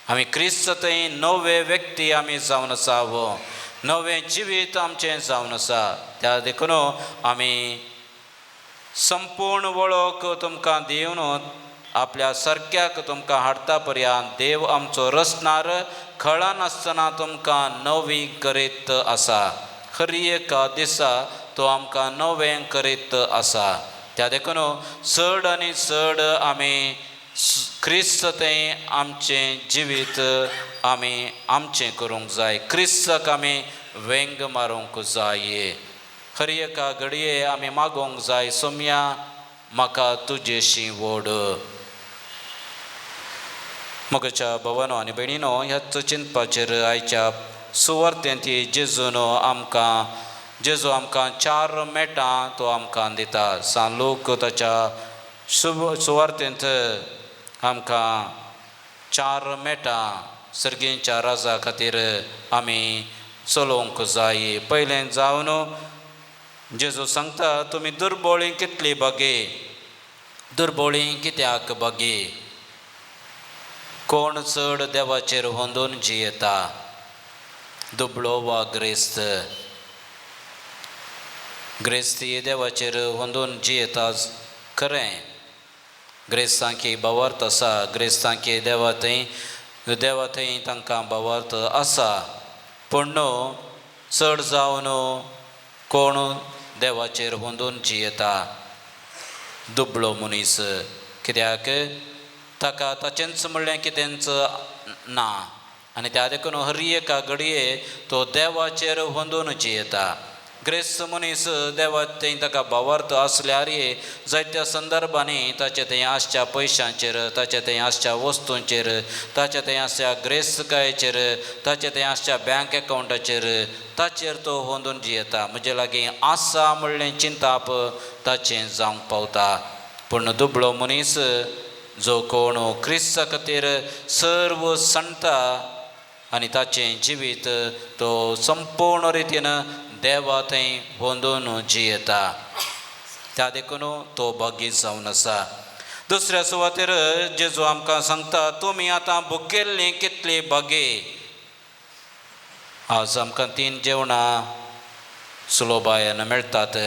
आमी क्रिस्त थंय नवे व्यक्ती आमी जावन आसावो, नवें जिवीत आमचें जावन आसा. त्या देखून आमी संपूर्ण वळख तुमकां दिवन आपल्या सारक्याक तुमकां हाडटा पर्यंत देव आमचो रचणार कळनासतना तुमकां नवी करीत आसा. हर एका दिसा तो आमकां नवें करीत आसा. त्या देखून चड आनी चड आमी क्रिस्त थंय आमचें जिवीत आमी आमचें करूंक जाय. क्रिस्ताक आमी वेंग मारूंक जाये. हर एका घडये आमी मागोवंक जाय, सोम्या म्हाका तुजेशी ओड. मोगाच्या भावानो आनी भयणीनो, ह्याच चिंतपाचेर आयच्या सुवार्थेंत जेजून जेजू आमकां 4 मेटां तो आमकां दिता. सांत लूक ताच्या सुवार्थेंत आमकां 4 मेटां सर्गेच्या राजा खातीर आमी चलोवंक जाय. पयलें जावन जेजू सांगता, तुमी दुर्बळीं कितली बगे, दुर्बळीं कित्याक बगे. कोण चड देवाचेर होंदून जियेता, दुबळो वा ग्रेस्त. ग्रेस्ती देवाचेर होंदून जियेता खरें. ग्रेस्तांकी भावार्थ आसा, ग्रेस्तांकी देवा थंय तांकां भावार्थ आसा. पूण चड जावन कोण देवाचेर होंदून जियेता, दुबळो मनीस. कित्याक ताका ताचेंच म्हणलें कितेंच ना. आनी त्या देखून हर एका घडये तो देवाचेर होंदून जियेता. ग्रेस्त मनीस देवा थंय ताका भावार्थ आसल्यार जायत्या संदर्भांनी ताचे थंय आसच्या पयशांचेर, ताचे थंय आसच्या वस्तूंचेर, ताचे थंय आसच्या ग्रेस्तकायेचेर, ताचे थंय आसच्या बँक अकावंटाचेर, ताचेर तो होंदून जियेता. म्हजे लागीं आसा म्हणलें चिंताप ताचें जावंक पावता. पूण दुबळो मनीस जो कोण क्रिस्ता खातीर सर्व सांडटा आनी ताचें जिवीत तो संपूर्ण रितीन देवा थंय होंदून जियेता, त्या देखून तो भागी जावन आसा. दुसऱ्या सुवातेर जेजू आमकां सांगता, तुमी आतां भुकेल्लीं कितली भागे. आज आमकां 3 जेवणां सुलभायेन मेळटात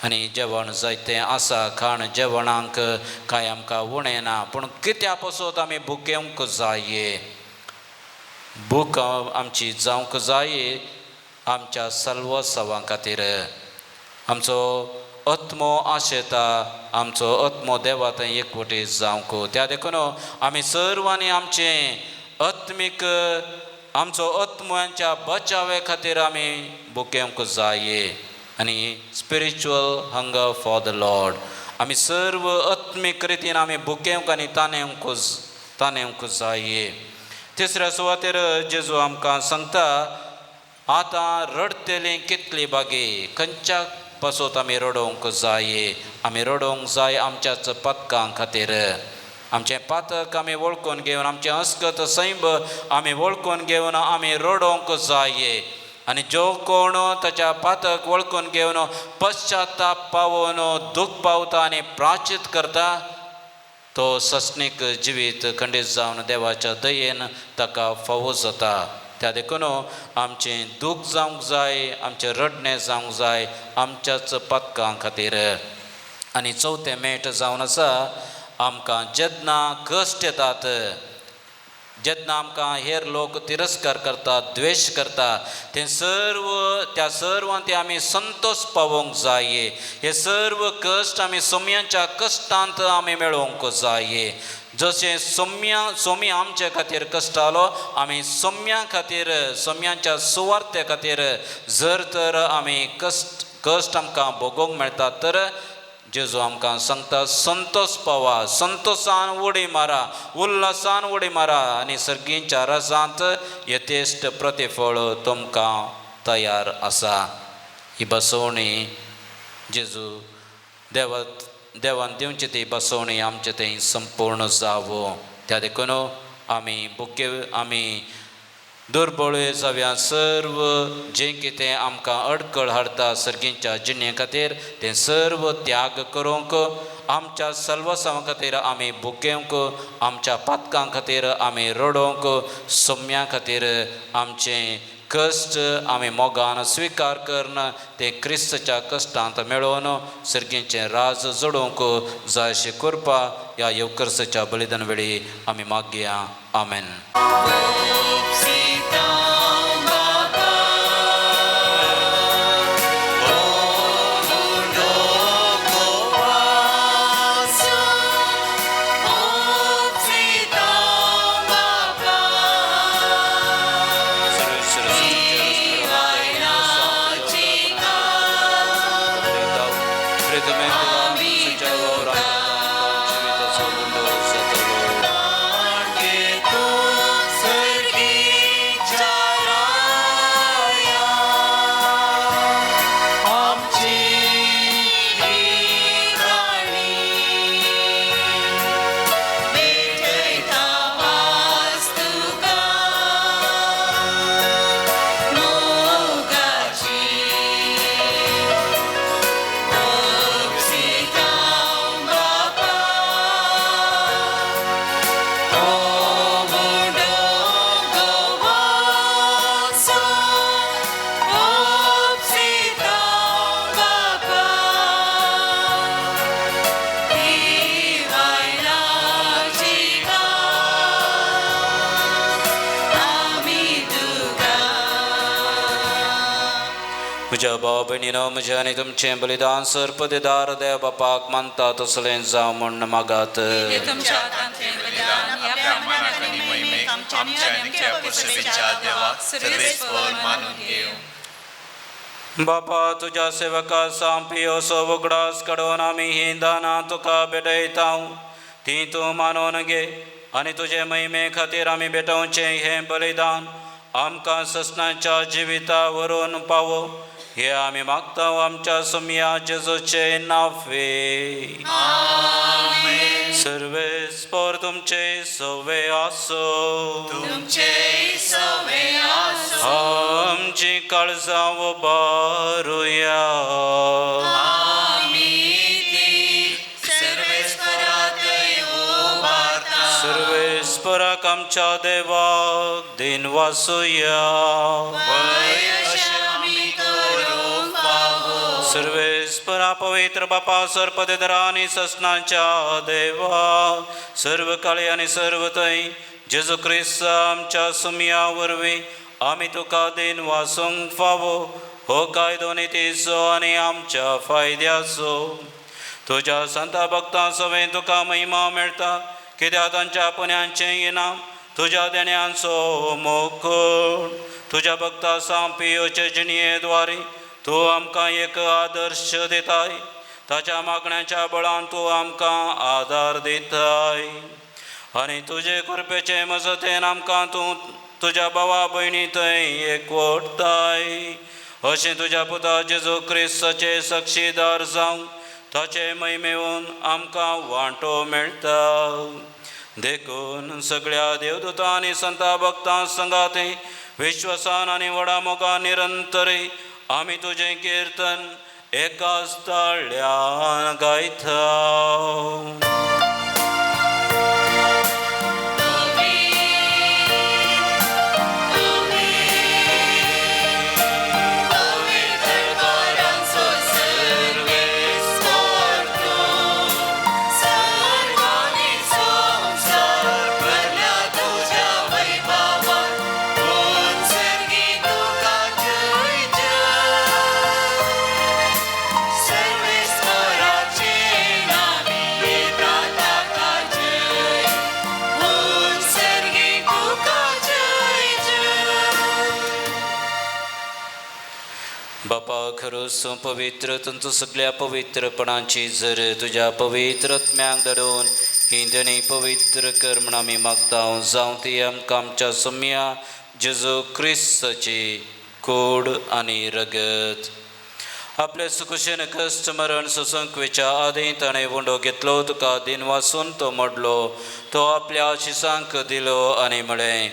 आनी जेवण जायतें आसा. खाण जेवणांक कांय आमकां उणें ना. पूण कित्या पासून आमी भुकेवंक जाय. भूक आमची जावंक जाय आमच्या सर्वसवां खातीर, आमचो आत्मो आशेता आमचो आत्मो देवा थंय एकवटी जावंक त्या देखून आमी सर्वांनी आमचे आत्मीक आमचो आत्म्यांच्या बचावे खातीर आमी भुकेवंक जाय आनी spiritual hunger for the Lord आमी सर्व आत्मीक रितीन आमी भुकेवंक आनी तानेवंक जाय तिसऱ्या सुवातेर जेजू आमकां सांगता आतां रडतेलीं कितलीं बागी खंयच्या पासत आमी रडोवंक जाय आमी रडोवंक जाय आमच्याच पथकां खातीर आमचें पातक आमी वळखून घेवन आमचें अस्कत सैम आमी वळखून घेवन आमी रडोवंक जाय आनी जो कोण ताच्या पातक वळखून घेवन पश्चाताप पावोवन दूख पावता आनी प्राचित करता तो सस्नीक जिवीत खंडीत जावन देवाच्या दयेन ताका फावो जाता त्या देखून आमचें दूख जावंक जाय आमचें रडणें जावंक जाय आमच्याच पथकां खातीर आनी चवथें मेट जावन आसा आमकां जेन्ना कश्ट येतात जेन्ना आमकां हेर लोक तिरस्कार करतात द्वेश करता ते त्या सर्वांत आमी संतोश पावोवंक जाय हे सर्व कश्ट आमी सोम्यांच्या कश्टांत आमी मेळोवंक जाय जशें सोमी आमचे खातीर कश्ट आलो आमी सोम्यां खातीर सोम्यांच्या सुवार्थे खातीर जर तर आमी कश्ट आमकां भोगोवंक मेळटा तर जेजू आमकां सांगता संतोश पावा संतोशान उडी मारा उल्हासान उडी मारा आनी सर्गींच्या रसांत यथेश्ट प्रतिफळ तुमकां तयार आसा ही बसवणी जेजू देवान दिवची ती बसवणी आमचे थंय संपूर्ण जावो त्या देखून आमी दुर्बळे जाव्या सर्व जें कितें आमकां अडखळ हाडटा सर्गींच्या जिणे खातीर तें सर्व त्याग करूंक आमच्या सर्वसां खातीर आमी भुकेवंक आमच्या पातकां खातीर आमी रडोवंक सोम्यां खातीर आमचें कश्ट आमी मोगान स्विकार करन तें क्रिस्तच्या कश्टांत मेळोवन सर्गींचें राज जोडोवंक जाय अशी कृपा ह्या येवकर्साच्या बलिदान वेळी आमी मागया आमेन. म्हज्या भाव भयणीनो म्हजें आनी तुमचें बलिदान सर्पदेदार देव बापाक मानता तसलें जावं म्हण मागात. तुमच्या हातांतलें बलिदान ह्या प्रमाणात आनी महिमेक आमच्या नेमक्या पवित्रतेच्या देवाक सर्वेस्पर मानून घेव. बापा तुज्या सेवका सांपी असो उगडास काडून आमी हीं दानां तुका भेटयता ती तूं मानून घे आनी तुजे महिमे खातीर आमी भेटोवचें हें बलिदान आमकां ससनाच्या जिविता व्हरून पावो हे आमी मागता आमच्या सोम्या जेजूचे नांवे. सर्वेस्पर तुमचे सवे आसो आमची काळजां उबारुया. सर्वेस्पराक आमच्या देवाक दिन वासुया. सर्वेस्परा पवित्र बापा सर्पदेदारा आनी ससनाच्या देवा सर्व काळी आनी सर्व थंय जेजू क्रिस्त आमच्या सुमया वरवीं आमी तुका दिन वासूंक फावो हो कायदो नितीचो आनी आमच्या फायद्याचो. तुज्या संता भक्तां सवें तुका महिमा मेळटा, कित्याक तांच्या पुण्यांचें इनाम तुज्या देण्यांचो मोखूण. तुज्या भक्ता सांपियोचे जिणयेद्वारे तूं आमकां एक आदर्श दिताय. ताच्या मागण्यांच्या बळान तूं आमकां आदार दिताय आनी तुजे कृपेचे मजतेन आमकां तूं तुज्या भावा भयणी थंय एकवटताय. अशें तुज्या पुता जेजू क्रिस्ताचे साक्षीदार जावं ताचे महिमेवन आमकां वांटो मेळटा. देखून सगळ्या देवदूतां आनी संता भक्तां संगाती विश्वासान आनी व्हडा मोगान निरंतरी आमी तुजें किर्तन एकाच ताळ्यान गायता. बापा खरोच पवित्र तुमचो सगळ्या पवित्रपणाची जर तुज्या पवित्र आत्म्याक धाडून ही दणी पवित्र कर म्हण आमी मागता. जावं ती आमकां आमच्या सम्या जेजू क्रिस्ताची कूड आनी रगत. आपले सुकुशेन कश्ट मरण सुसंकवेच्या आदी ताणें वंडो घेतलो, तुका दिन वासून तो मोडलो, तो आपल्या आशिसांक दिलो आनी म्हळें,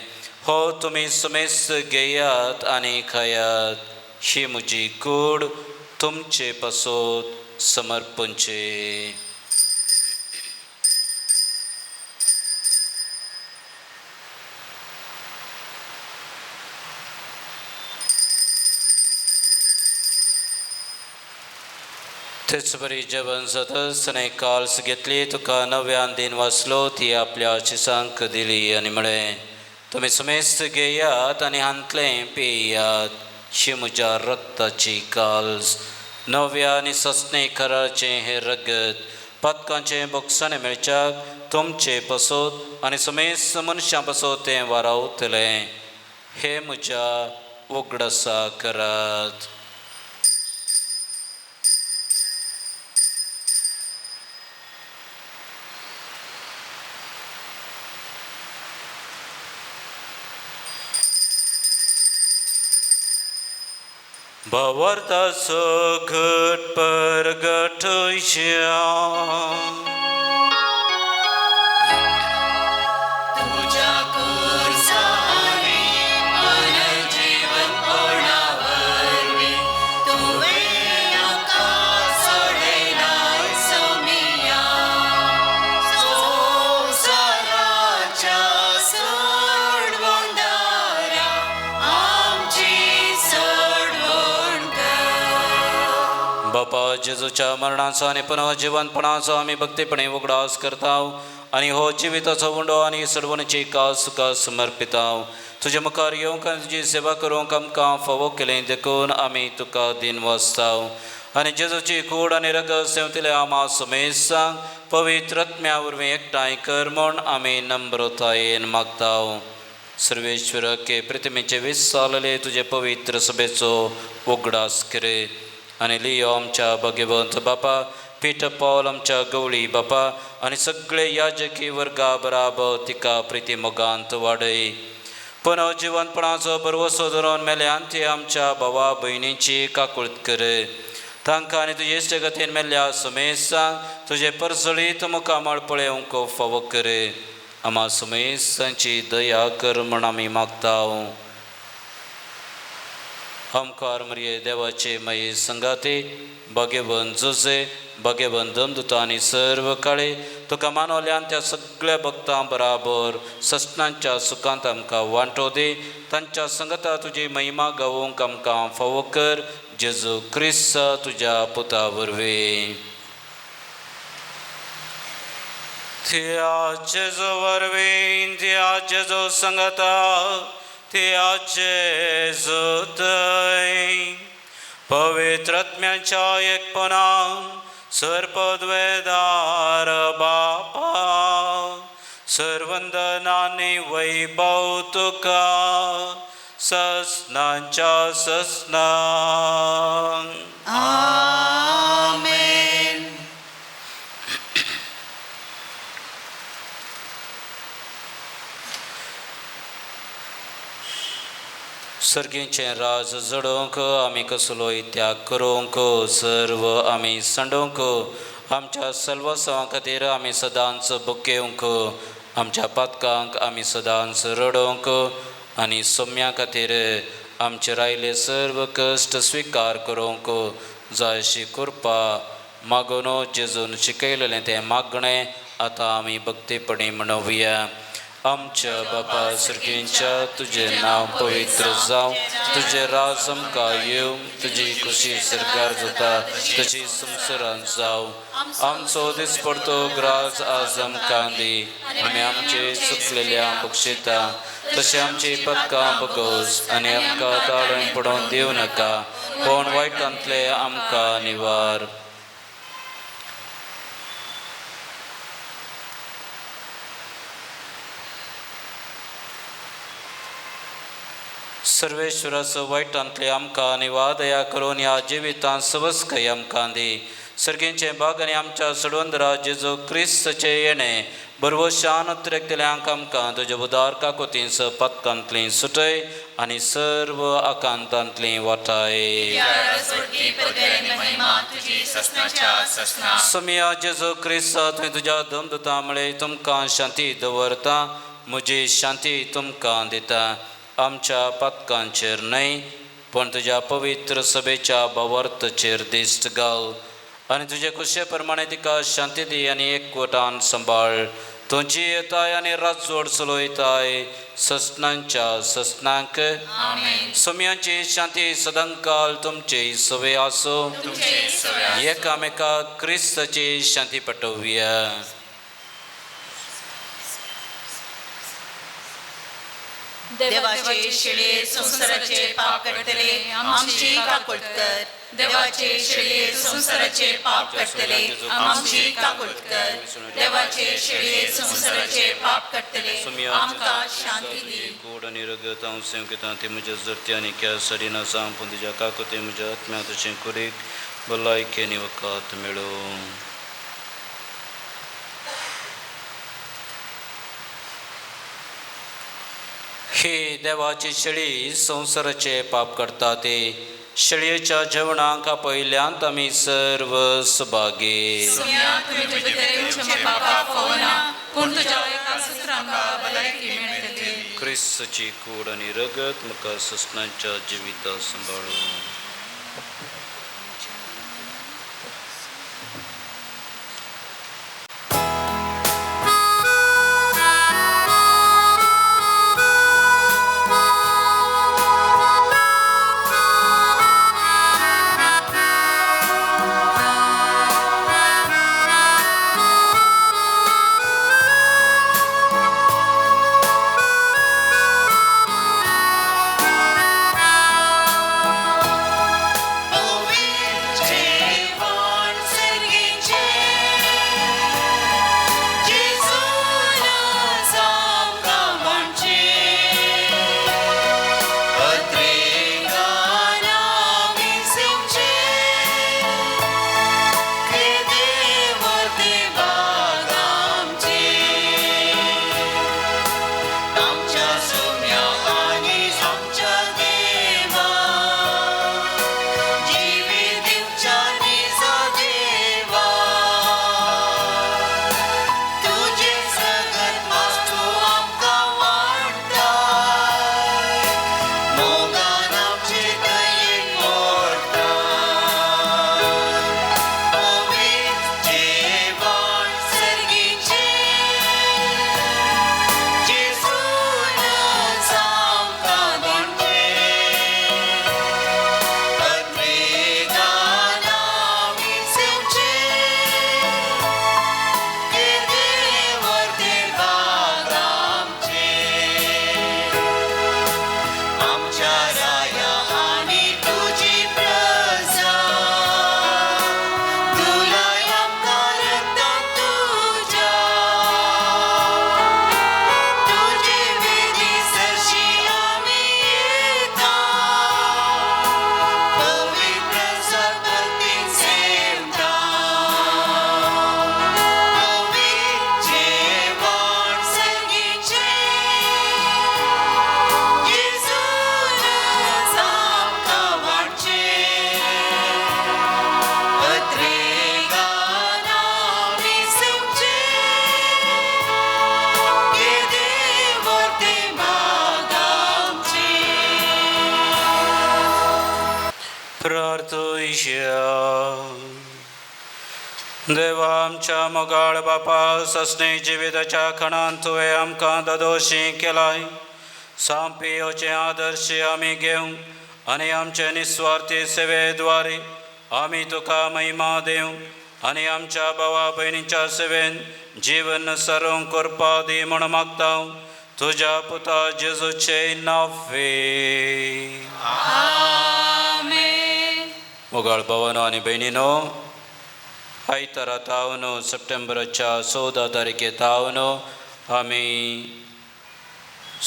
हो तुमी समेस्त घेयात आनी खायात. ही म्हजी कूड तुमचे पासत समर्पणचे. तेच बरी जेवण जातच ताणें काल्स घेतली, तुका नव्यान दिन वाचलो, ती आपल्या आशिसांक दिली आनी म्हळें, तुमी समेस्त घेयात आनी हांतलें पियात. ही म्हज्या रक्ताची काल्स, नव्या आनी सस्तें कराचें हें रगत, पातकांचें बोगसाणें मेळच्याक तुमचे पासत आनी समेस्त मनशां पासत तें वारावतलें. हे म्हज्या उगडासा करात. भावार्थाचो घट परगटुच्या तुझ्या कुर्सारी मन जीवन कोणावरवी तुवें आमकां सोडयनाय सोमिया. संवसाराच्या सोडवणदारा आमची बापा जेजूच्या मरणाचो आनी पुनः जिवंतपणाचो आमी भक्तीपणे उगडास करताव आनी हो जिविताचो वंडो आनी सडवणीची कास तुका समर्पिताव. तुजे मुखार येवंक आनी तुजी सेवा करूंक आमकां फावो केलें देखून आमी तुका दिन वाचताव आनी जेजूची कूड आनी रगत सेवतिले आमा समेत सांग पवित्र आत्म्या वरवीं एकठांय कर म्हूण आमी नम्रतायेन मागताव. सर्वेश्वर के प्रतिमेचे 20 सालले तुजे पवित्र सभेचो उगडास करे आनी लियो आमच्या भगवंत बापा, पीटर पॉल आमच्या गवळी बापा आनी सगळे याजकी वर्गा बराबर तिका प्रिती मोगांत वाडय. पुनः जिवंतपणाचो बरवसो धरून मेल्यान ती आमच्या भावा भयणीची काकुळट कर. तांकां आनी तुजे इश्ट गतीन मेल्ल्या समेत सांग तुजे परसळीत मुखामळ पळोवंक फावो कर. आमा समेत सांची दया कर म्हण आमी मागताव. हमकार मरिये देवाचे माये संगाते भगवन जोजे भगवन दमदूता आनी सर्व काळे तुका मानवल्यान त्या सगळ्या भक्तां बराबर सस्नांच्या सुखांत आमकां वांटो दे. तांच्या संगता तुजी महिमा गावोवंक आमकां फावो कर. जेजू क्रिस्त तुज्या पुता वरवीं. त्या जेजू वरवीं त्या जेजू संगता त्या जेजू थंय पवित्रात्म्याच्या एकपणा सर्पद्वेदार बापा सर्वंदनाने वैभव तुका ससनांच्या ससना आमेन. सर्गींचे राज जडोवंक आमी कसलोय त्याग करूंक सर्व आमी संडोवंक आमच्या सर्वस्वां खातीर आमी सदांच बुकेवंक आमच्या पातकांक आमी सदांच रडोवंक आनी सोम्या खातीर आमचे रायले सर्व कश्ट स्विकार करूंक जाय अशी कृपा मागून जेजून शिकयलेलें तें मागणें आतां आमी भक्तीपणी म्हणुया. आमच्या बापा सर्गींच्या तुझें नांव पवित्र जावं, तुझें राज आमकां येवं, तुजी खुशी सरकार जाता तशी संवसारांत जावं. आमचो दिसपडतो ग्रास आज आमकां दी आमी आमचे चुकलेल्यांक बक्षिता तशें आमची पदकां बगोस आनी आमकां ताळून पडोवन दिवं नाका कोण वायटांतले आमकां निवार. सर्वेश्वराचो वायटांतले आमकां आनी वादया करून ह्या जिवितांत सवस्कय आमकां दी. सर्गींचे भाग आनी आमच्या सडवंदरा जेजू क्रिस्ताचे येणें बरवशान उतरयतल्यांक आमकां तुज्या उदार काकोतींच पदकांतली सुटय आनी सर्व आकांतांतली वाटाय. समिया जेजू क्रिस्ता तुवें तुज्या दमदुता मुळे तुमकां शांती दवरता, म्हजी शांती तुमकां दिता. आमच्या पदकांचेर न्हय पण तुज्या पवित्र सभेच्या भावार्थाचेर दिश्ट घाल आनी तुजे कुशे प्रमाणे तिका शांती दी आनी एकवटान सांबाळ. तुजी येताय आनी राजवड चलयताय ससनांच्या ससनांक. सोम्यांची शांती सदांकाल तुमचे सवे आसो. एकामेकाक क्रिस्ताची शांती पटोवया. देवाचे शिळे संसाराचे पाप कटले आमची काकुट कर. देवाचे शिळे संसाराचे पाप कटले आमची काकुट कर. देवाचे शिळे संसाराचे पाप कटले आमकां शांती दी. गोड आनी रगत हांव सेवकितां ती म्हज्या जरती आनी क्या सडिना सांग पूण तुज्या काकुते म्हज्या आत्म्या तशें कुरीक भलायकेनी वकात मेळो. ही देवाची शेळी संसाराचे पाप करता ते शेळयेच्या जेवणाक पयल्यांत आमी सर्व सुभागी. क्रिस्ताची कूड आनी रगत म्हाका ससनांच्या जिविता सांबाळूं. करुया. देवा आमच्या मोगाळ बापा ससणे जिविताच्या खणांत तुवें आमकां दोशी केलाय. सांपियोचे आदर्श आमी घेवं आनी आमचे निस्वार्थी सेवेद्वारे आमी तुका महिमा देव आनी आमच्या भावा भयणीच्या सेवेन जीवन सरूंक करपा दी म्हण मागता तुझ्या पुता जेजूचे नावे. आमेन. मोगाळ भावानो आनी भयणीनो, आयतारा तावन सप्टेंबराच्या 14 तारखेतावन आमी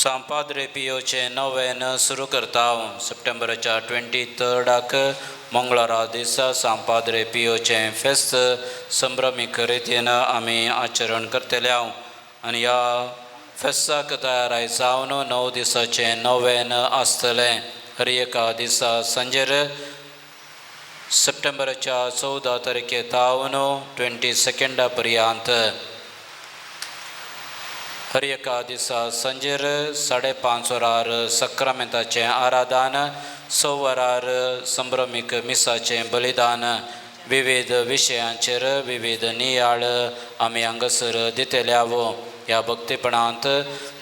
सांपाद्रे पियोचे नवेन सुरू करता. सप्टेंबराच्या 23rd मंगळारा दिसा सांपाद्रे पियोचे फेस्त संभ्रमीक रितीन आमी आचरण करतले. आनी ह्या फेस्ताक तयाराय जावन 9 दिसाचे नवेन आसतले. हर एका दिसा सांजेर सप्टेंबराच्या 14 तारखेतावन 22 पर्यंत हर एका दिसा सांजेर 5:30 वरार सक्रामेंताचें आराधन, 6 वरार संभ्रमीक मिसाचें बलिदान. विविध विशयांचेर विविध नियाळ आमी हांगासर दितल्याव. ह्या भक्तीपणांत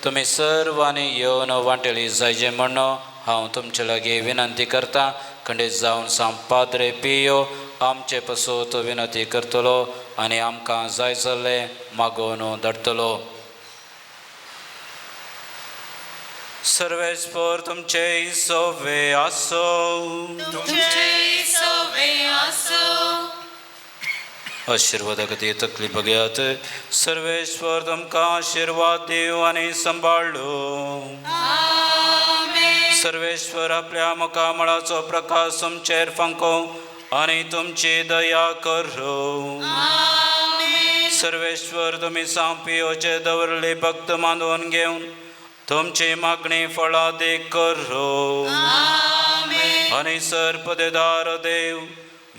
तुमी सर्वांनी येवन वांटेली जायचे म्हण हांव तुमचे लागीं विनंती करतां. खंडीत जावन सांपाद्रे पियो आमचे पसूत विनंती करतलो आनी आमकां जाय जाल्लें मागोवन धाडटलो. सर्वेस्पर तुमचे सोवे आसो. तुमचे सोवे आसो. आशिर्वादा खातीर तकली बगयात. सर्वेश्वर तुमकां आशिर्वाद दिव आनी सांबाळो. आमेन. सर्वेश्वर आपल्या मुखामळाचो प्रकाश तुमचेर फांको आनी तुमची दया करो. आमेन. सर्वेश्वर तुमी सांपियोचे दवरले भक्त मानून घेवन तुमची मागणी फळादीक करो. आमेन. आनी सर्पदेदार देव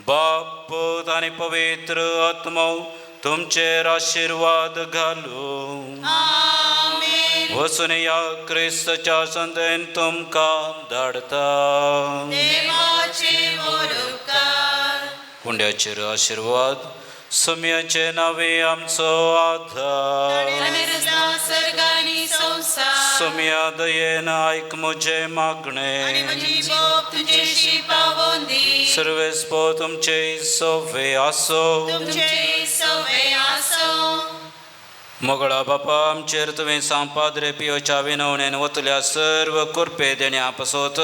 बाप पूत आनी पवित्र आत्मो तुमचेर आशिर्वाद घालो. आमेन. वचून या क्रिस्ताच्या संदेन तुमकां धाडता. देवाचे मोरुकार. हुंड्याचेर आशिर्वाद. सुमयाचे नावे आमचो आधार. अनिर्जा सर्गानी संसार. सुमया दयेन आयक म्हजे आणि मागणे. म्हजी बोप तुजेशी पावोन दी. सर्वेस्पो तुमचे सोवे आसो. तुमचे सोवे आसो. मोगळा बापा आमचेर तुवें सांपाद्रे पियोच्या विनवणेन वतल्या सर्व कुरपे देण्या पासत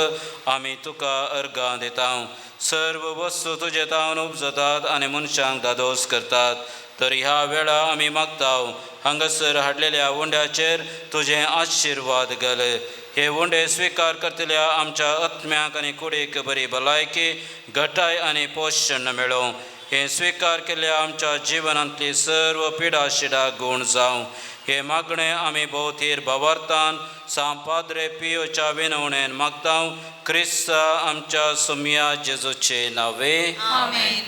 आमी तुका अर्गां दिता. सर्व वस्तू तुजे तावन उपजतात आनी मनशांक दादोस करतात. तर ह्या वेळा आमी मागता हांगासर हाडलेल्या उंड्याचेर तुजें आशिर्वाद घाल. हे उंडे स्विकार करतल्या आमच्या आत्म्याक आनी कुडीक बरी भलायकी, घटाय आनी पोशण मेळो. हे स्विकार केल्ल्या आमच्या जिवनांतली सर्व पिडा शिडा गूण जावं. हे मागणें आमी भोवतीर भावार्थान सांपाद्रे पियोच्या विनवणेन मागता. क्रिस्ता आमच्या सुमया जेजूचे नावे. आमेन.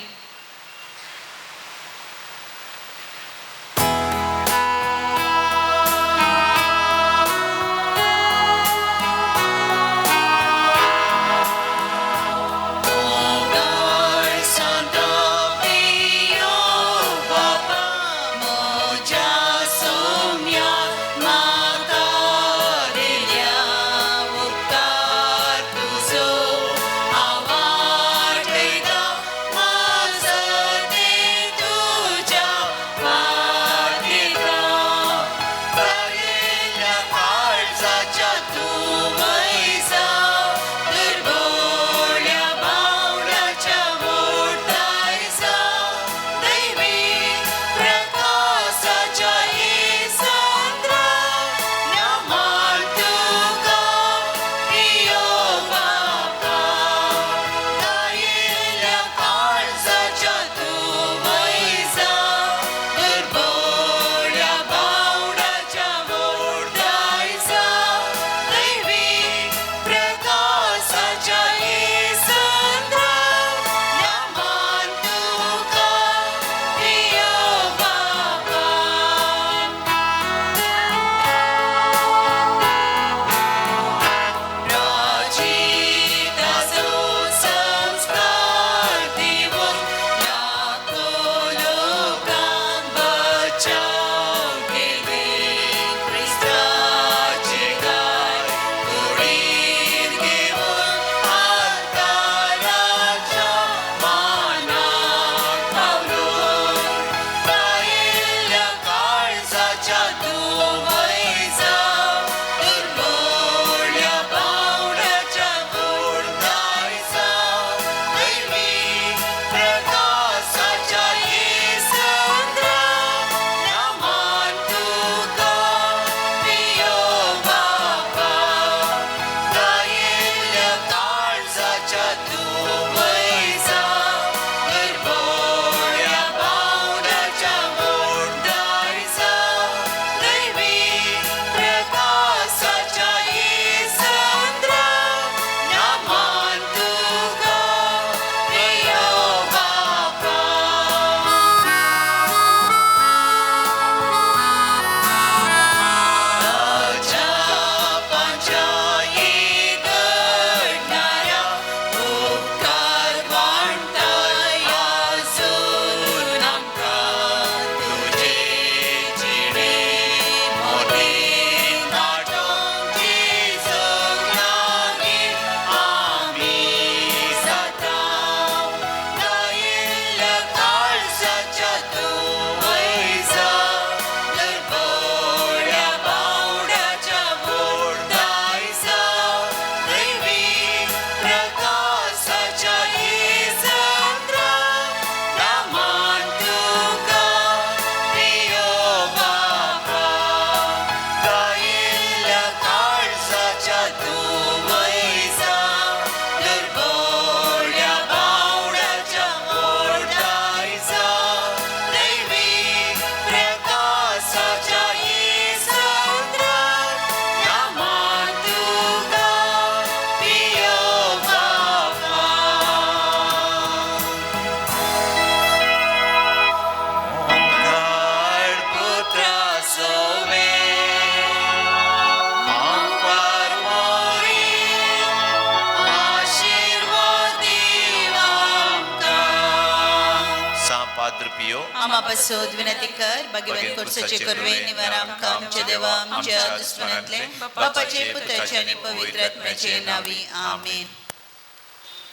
आम्हा पासून विनंती कर भगवंत खुर्साचे करवे निवार आमकां आमचे देवा आमच्या दुश्मनांतले बापाचे पुत्राचे आणि पवित्र आत्म्याचे नावी आमेन.